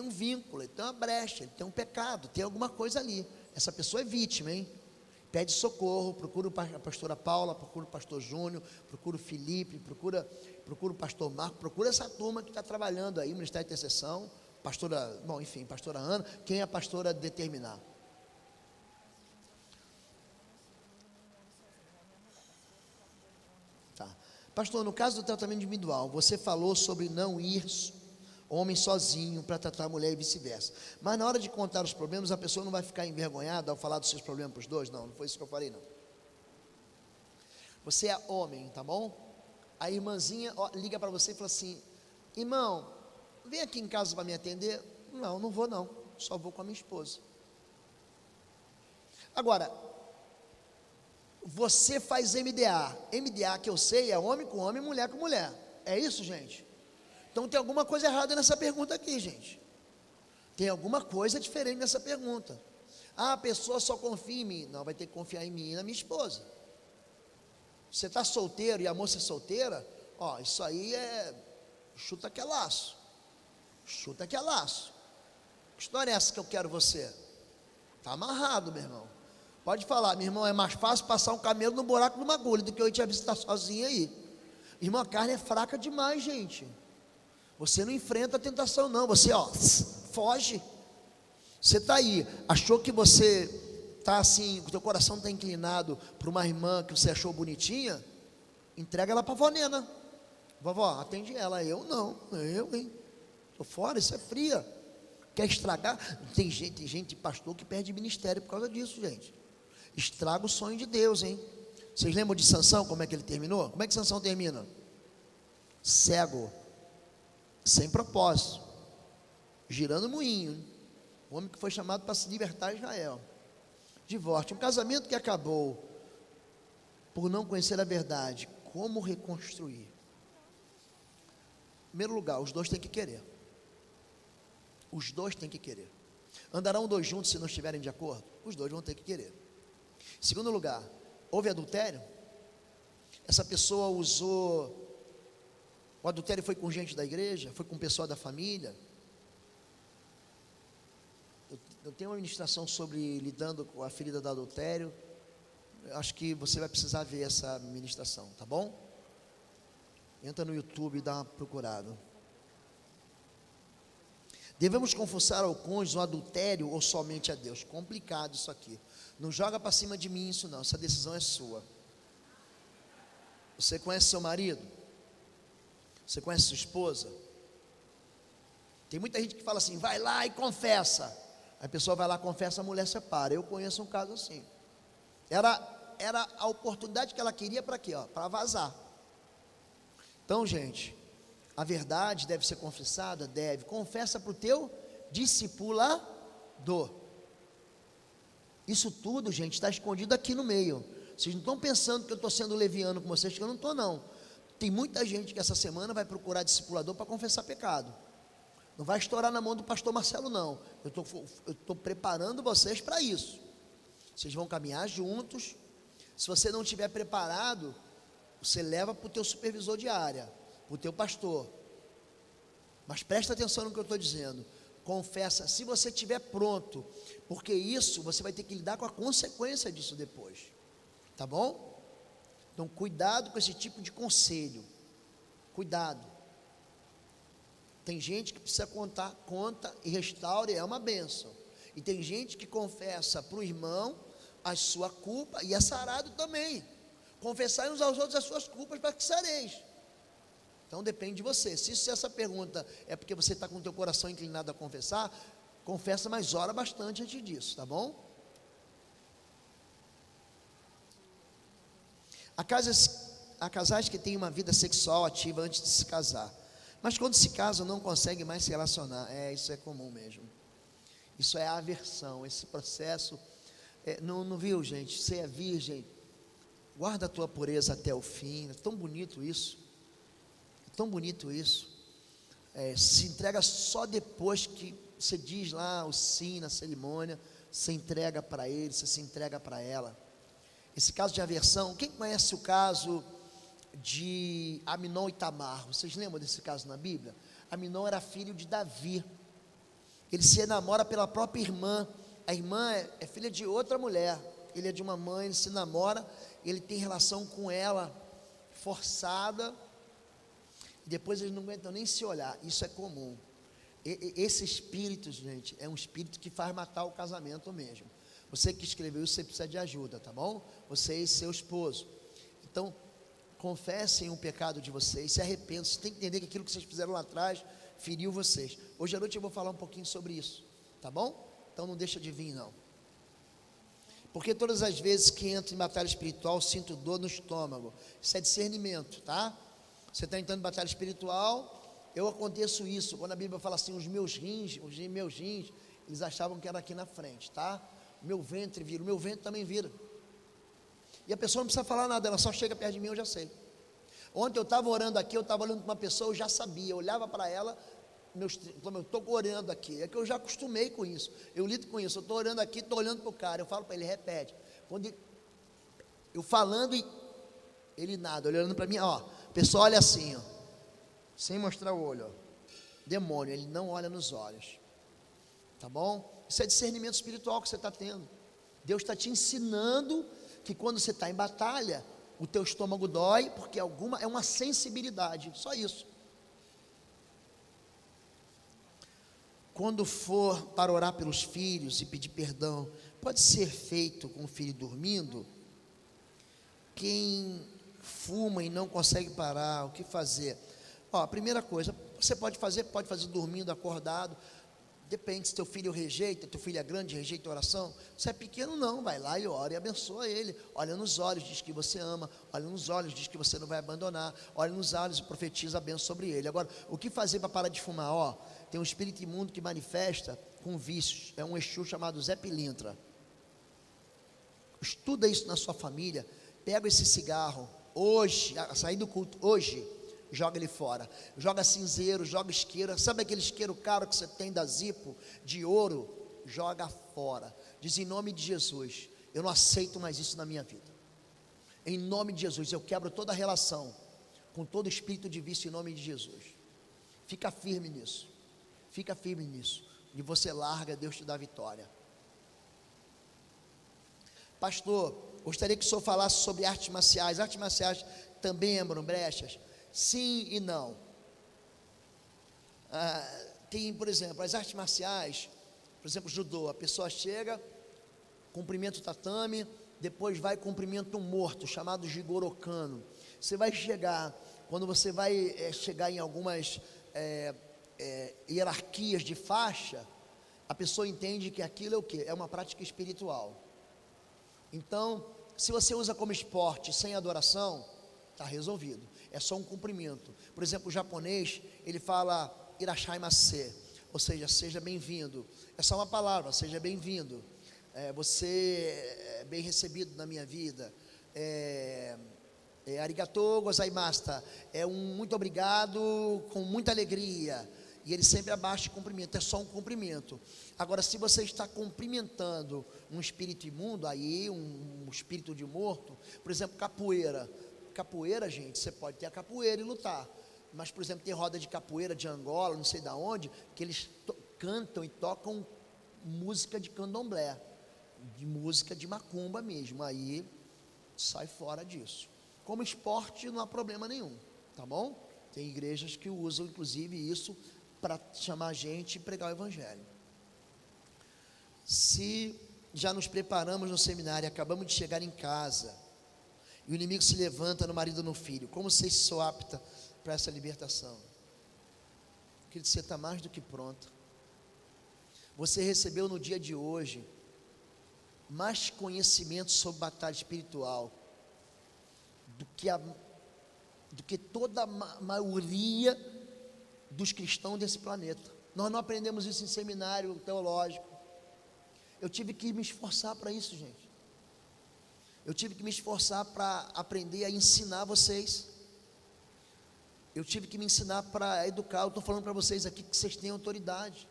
vínculo, ele tem uma brecha, ele tem um pecado, tem alguma coisa ali. Essa pessoa é vítima, hein? Pede socorro, procura a pastora Paula, procura o pastor Júnior, procura o Felipe, procura o pastor Marco, procura essa turma que está trabalhando aí, Ministério de Intercessão, pastora Ana, quem a pastora determinar. Tá. Pastor, no caso do tratamento individual, você falou sobre não ir homem sozinho para tratar a mulher e vice-versa. Mas na hora de contar os problemas, a pessoa não vai ficar envergonhada ao falar dos seus problemas para os dois? Não foi isso que eu falei, não. Você é homem, tá bom? A irmãzinha liga para você e fala assim: irmão, vem aqui em casa para me atender. Não vou não, só vou com a minha esposa. Agora, você faz MDA. MDA que eu sei é homem com homem, mulher com mulher. É isso, gente? Então tem alguma coisa errada nessa pergunta aqui, gente. Tem alguma coisa diferente nessa pergunta. A pessoa só confia em mim. Não, vai ter que confiar em mim e na minha esposa. Você está solteiro e a moça é solteira, isso aí chuta que é laço. Chuta que é laço. Que história é essa que eu quero você? Está amarrado, meu irmão. Pode falar, meu irmão, é mais fácil passar um camelo no buraco de uma agulha do que eu ir te visitar sozinho aí. Irmão, a carne é fraca demais, gente. Você não enfrenta a tentação não, você foge. Você está aí, achou que você está assim, o teu coração está inclinado para uma irmã que você achou bonitinha, entrega ela para a vó Nena. Vovó, atende ela. Eu não, estou fora, isso é fria. Quer estragar? Tem gente, pastor, que perde ministério por causa disso, gente. Estraga o sonho de Deus, hein? Vocês lembram de Sansão, como é que ele terminou? Como é que Sansão termina? Cego, sem propósito, girando moinho. O homem que foi chamado para se libertar de Israel. Divórcio, um casamento que acabou por não conhecer a verdade. Como reconstruir? Em primeiro lugar, os dois têm que querer. Os dois têm que querer. Andarão dois juntos se não estiverem de acordo? Os dois vão ter que querer. Em segundo lugar, houve adultério? Essa pessoa usou... O adultério foi com gente da igreja? Foi com pessoa da família? Eu tenho uma ministração sobre lidando com a ferida do adultério. Eu acho que você vai precisar ver essa ministração, tá bom? Entra no YouTube e dá uma procurada. Devemos confessar ao cônjuge o adultério ou somente a Deus? Complicado isso aqui. Não joga para cima de mim isso não, essa decisão é sua. Você conhece seu marido? Você conhece sua esposa? Tem muita gente que fala assim, vai lá e confessa. Aí a pessoa vai lá, confessa, a mulher separa. Eu conheço um caso assim. Era a oportunidade que ela queria para quê? Para vazar. Então, gente, a verdade deve ser confessada? Deve. Confessa para o teu discipulador. Isso tudo, gente, está escondido aqui no meio. Vocês não estão pensando que eu estou sendo leviano com vocês, que eu não estou não. Tem muita gente que essa semana vai procurar discipulador para confessar pecado. Não vai estourar na mão do pastor Marcelo não. Eu estou preparando vocês para isso. Vocês vão caminhar juntos. Se você não estiver preparado, você leva para o teu supervisor de área, para o teu pastor. Mas presta atenção no que eu estou dizendo. Confessa, se você estiver pronto, porque isso, você vai ter que lidar com a consequência disso depois. Tá bom? Então, cuidado com esse tipo de conselho. Cuidado. Tem gente que precisa conta e restaure, é uma bênção. E tem gente que confessa para o irmão, a sua culpa e é sarado também. Confessai uns aos outros as suas culpas para que sareis. Então depende de você. Se essa pergunta é porque você está com o teu coração inclinado a confessar, confessa, mas ora bastante antes disso, tá bom? Há casais que têm uma vida sexual ativa antes de se casar, mas quando se casam não conseguem mais se relacionar. Isso é comum mesmo. Isso é aversão, esse processo. Não viu, gente? Você é virgem, guarda a tua pureza até o fim. É tão bonito isso. É tão bonito isso. Se entrega só depois que você diz lá o sim na cerimônia, você entrega para ele, você se entrega para ela. Esse caso de aversão, quem conhece o caso de Aminon e Tamar? Vocês lembram desse caso na Bíblia? Aminon era filho de Davi. Ele se enamora pela própria irmã. A irmã é filha de outra mulher. Ele é de uma mãe, ele se namora, ele tem relação com ela forçada, e depois eles não aguentam nem se olhar. Isso é comum. Esse espírito, gente, é um espírito que faz matar o casamento mesmo. Você que escreveu isso, você precisa de ajuda, tá bom? Você e seu esposo. Então, confessem o pecado de vocês, se arrependam. Você tem que entender que aquilo que vocês fizeram lá atrás feriu vocês. Hoje à noite eu vou falar um pouquinho sobre isso, tá bom? Então não deixa de vir, não. Porque todas as vezes que entro em batalha espiritual, sinto dor no estômago. Isso é discernimento, tá? Você está entrando em batalha espiritual, eu aconteço isso. Quando a Bíblia fala assim, os meus rins, eles achavam que era aqui na frente, tá? Meu ventre vira, o meu ventre também vira. E a pessoa não precisa falar nada, ela só chega perto de mim, eu já sei. Ontem eu estava orando aqui, eu estava olhando para uma pessoa, eu já sabia, eu olhava para ela, eu estou orando aqui, é que eu já acostumei com isso, eu lido com isso, eu estou orando aqui, estou olhando para o cara, eu falo para ele, repete. Quando eu falando e ele nada, olhando para mim, ó, a pessoa olha assim, ó, sem mostrar o olho, ó. Demônio, ele não olha nos olhos, tá bom? Isso é discernimento espiritual que você está tendo. Deus está te ensinando que quando você está em batalha, o teu estômago dói, porque é uma sensibilidade, só isso. Quando for para orar pelos filhos e pedir perdão, pode ser feito com o filho dormindo? Quem fuma e não consegue parar, o que fazer? A primeira coisa, você pode fazer dormindo, acordado. Depende, se teu filho rejeita, teu filho é grande, rejeita a oração. Se é pequeno, não, vai lá e ora e abençoa ele. Olha nos olhos, diz que você ama. Olha nos olhos, diz que você não vai abandonar. Olha nos olhos e profetiza a bênção sobre ele. Agora, o que fazer para parar de fumar? Tem um espírito imundo que manifesta com vícios. É um Exu chamado Zé Pilintra. Estuda isso na sua família. Pega esse cigarro, hoje, sair do culto, hoje, joga ele fora, joga cinzeiro, joga isqueiro, sabe aquele isqueiro caro que você tem da Zippo, de ouro, joga fora, diz em nome de Jesus, eu não aceito mais isso na minha vida, em nome de Jesus, eu quebro toda a relação, com todo espírito de vício em nome de Jesus, fica firme nisso, e você larga, Deus te dá vitória. Pastor, gostaria que o senhor falasse sobre artes marciais também abram brechas? Sim e não. Tem, por exemplo, as artes marciais, por exemplo, judô, a pessoa chega, cumprimenta o tatame, depois vai e cumprimenta um morto, chamado Jigoro Kano. Você vai chegar, quando você vai chegar em algumas hierarquias de faixa, a pessoa entende que aquilo é o quê? É uma prática espiritual. Então, se você usa como esporte sem adoração, está resolvido, é só um cumprimento. Por exemplo, o japonês, ele fala irashaimase, ou seja, seja bem-vindo, é só uma palavra, seja bem-vindo, você é bem recebido na minha vida, arigatou gozaimashita, muito obrigado, com muita alegria, e ele sempre abaixa o cumprimento, é só um cumprimento. Agora, se você está cumprimentando um espírito imundo, aí um espírito de morto, por exemplo, capoeira, gente, você pode ter a capoeira e lutar, mas, por exemplo, tem roda de capoeira de Angola, não sei de onde, que eles cantam e tocam música de candomblé, de música de macumba mesmo, aí sai fora disso. Como esporte não há problema nenhum, tá bom? Tem igrejas que usam inclusive isso para chamar a gente e pregar o evangelho. Se já nos preparamos no seminário, acabamos de chegar em casa, e o inimigo se levanta no marido ou no filho. Como você se sou apta para essa libertação? Querido, você está mais do que pronto. Você recebeu no dia de hoje mais conhecimento sobre batalha espiritual do que toda a maioria dos cristãos desse planeta. Nós não aprendemos isso em seminário teológico. Eu tive que me esforçar para isso, gente. Eu tive que me esforçar para aprender a ensinar vocês. Eu tive que me ensinar para educar. Eu estou falando para vocês aqui que vocês têm autoridade.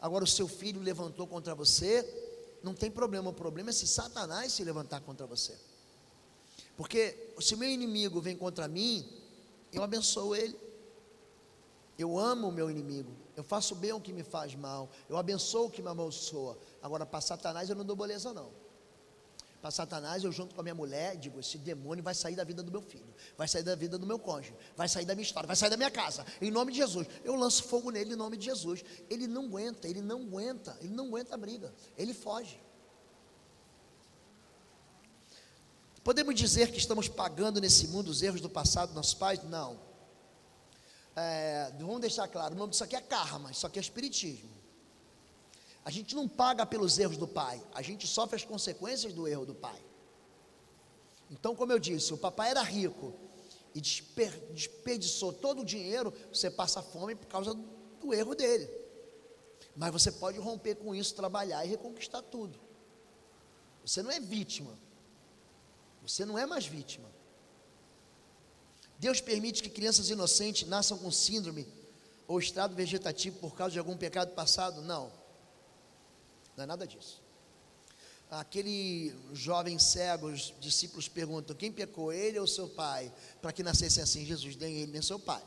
Agora, o seu filho levantou contra você, não tem problema. O problema é se Satanás se levantar contra você. Porque se o meu inimigo vem contra mim, eu abençoo ele. Eu amo o meu inimigo. Eu faço bem o que me faz mal. Eu abençoo o que me amaldiçoa. Agora, para Satanás eu não dou beleza, não. Para Satanás eu junto com a minha mulher digo: esse demônio vai sair da vida do meu filho, vai sair da vida do meu cônjuge, vai sair da minha história, vai sair da minha casa, em nome de Jesus. Eu lanço fogo nele em nome de Jesus. Ele não aguenta a briga, ele foge. Podemos dizer que estamos pagando nesse mundo os erros do passado dos nossos pais? Não. Vamos deixar claro, o nome disso aqui é karma, isso aqui é espiritismo. A gente não paga pelos erros do pai, a gente sofre as consequências do erro do pai. Então, como eu disse, o papai era rico e desperdiçou todo o dinheiro, você passa fome por causa do erro dele. Mas você pode romper com isso, trabalhar e reconquistar tudo. Você não é vítima, você não é mais vítima. Deus permite que crianças inocentes nasçam com síndrome ou estado vegetativo por causa de algum pecado passado? Não. Não é nada disso. Aquele jovem cego, os discípulos perguntam: quem pecou, ele ou seu pai, para que nascesse assim? Jesus: nem ele nem seu pai.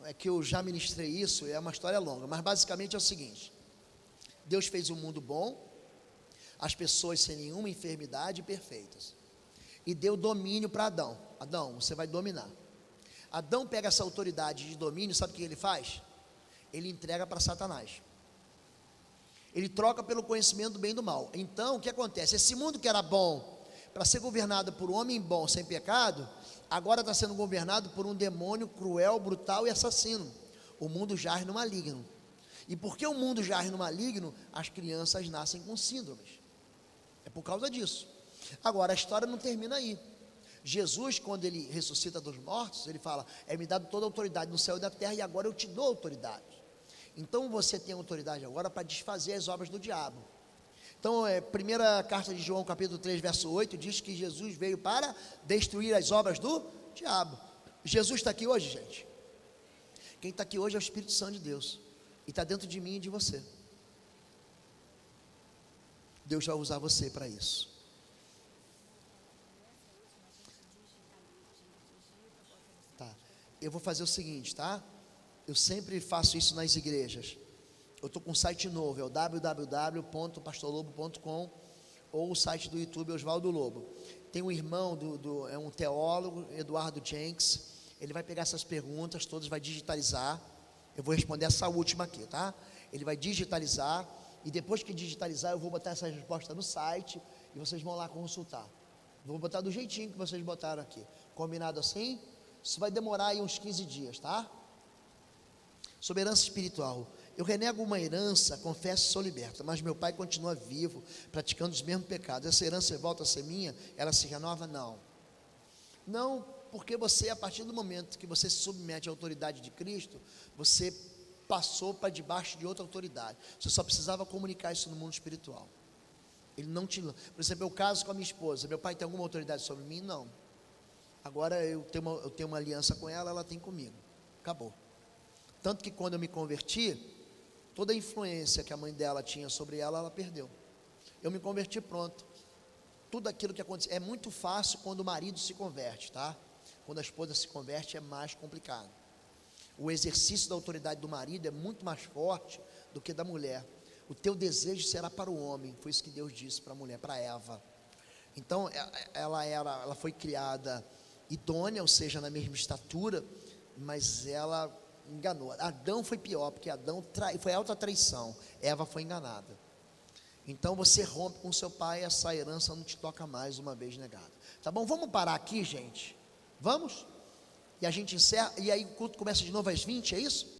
É que eu já ministrei isso, é uma história longa, mas basicamente é o seguinte: Deus fez um mundo bom, as pessoas sem nenhuma enfermidade, perfeitas, e deu domínio para Adão. Adão, você vai dominar. Adão pega essa autoridade de domínio, sabe o que ele faz? Ele entrega para Satanás. Ele troca pelo conhecimento do bem e do mal. Então, o que acontece? Esse mundo que era bom, para ser governado por um homem bom, sem pecado, agora está sendo governado por um demônio cruel, brutal e assassino. O mundo jaz no maligno. E porque o mundo jaz no maligno, as crianças nascem com síndromes. É por causa disso. Agora, a história não termina aí. Jesus, quando ele ressuscita dos mortos, ele fala: é-me dado toda a autoridade no céu e da terra, e agora eu te dou autoridade. Então você tem autoridade agora para desfazer as obras do diabo. Então, primeira carta de João, capítulo 3, verso 8, diz que Jesus veio para destruir as obras do diabo. Jesus está aqui hoje, gente. Quem está aqui hoje é o Espírito Santo de Deus, e está dentro de mim e de você. Deus vai usar você para isso. Tá. Eu vou fazer o seguinte, tá? Eu sempre faço isso nas igrejas. Eu estou com um site novo, é o www.pastorlobo.com, ou o site do YouTube Oswaldo Lobo. Tem um irmão, é um teólogo, Eduardo Jenks. Ele vai pegar essas perguntas todas, vai digitalizar. Eu vou responder essa última aqui, tá? Ele vai digitalizar, e depois que digitalizar, eu vou botar essa resposta no site, e vocês vão lá consultar. Vou botar do jeitinho que vocês botaram aqui. Combinado assim? Isso vai demorar aí uns 15 dias, tá? Sobre herança espiritual: eu renego uma herança, confesso e sou liberta, mas meu pai continua vivo, praticando os mesmos pecados. Essa herança volta a ser minha? Ela se renova? Não. Não, porque você, a partir do momento que você se submete à autoridade de Cristo, você passou para debaixo de outra autoridade. Você só precisava comunicar isso no mundo espiritual. Ele não te... Por exemplo, eu caso com a minha esposa, meu pai tem alguma autoridade sobre mim? Não. Agora eu tenho uma aliança com ela, ela tem comigo. Acabou. Tanto que quando eu me converti, toda a influência que a mãe dela tinha sobre ela, ela perdeu. Eu me converti, pronto. Tudo aquilo que aconteceu. É muito fácil quando o marido se converte, tá? Quando a esposa se converte é mais complicado. O exercício da autoridade do marido é muito mais forte do que da mulher. O teu desejo será para o homem. Foi isso que Deus disse para a mulher, para Eva. Então, ela foi criada idônea, ou seja, na mesma estatura, mas ela enganou. Adão foi pior, porque Adão foi alta traição, Eva foi enganada. Então você rompe com seu pai, essa herança não te toca mais, uma vez negada. Tá bom? Vamos parar aqui, gente? Vamos? E a gente encerra, e aí o culto começa de novo às 20, é isso?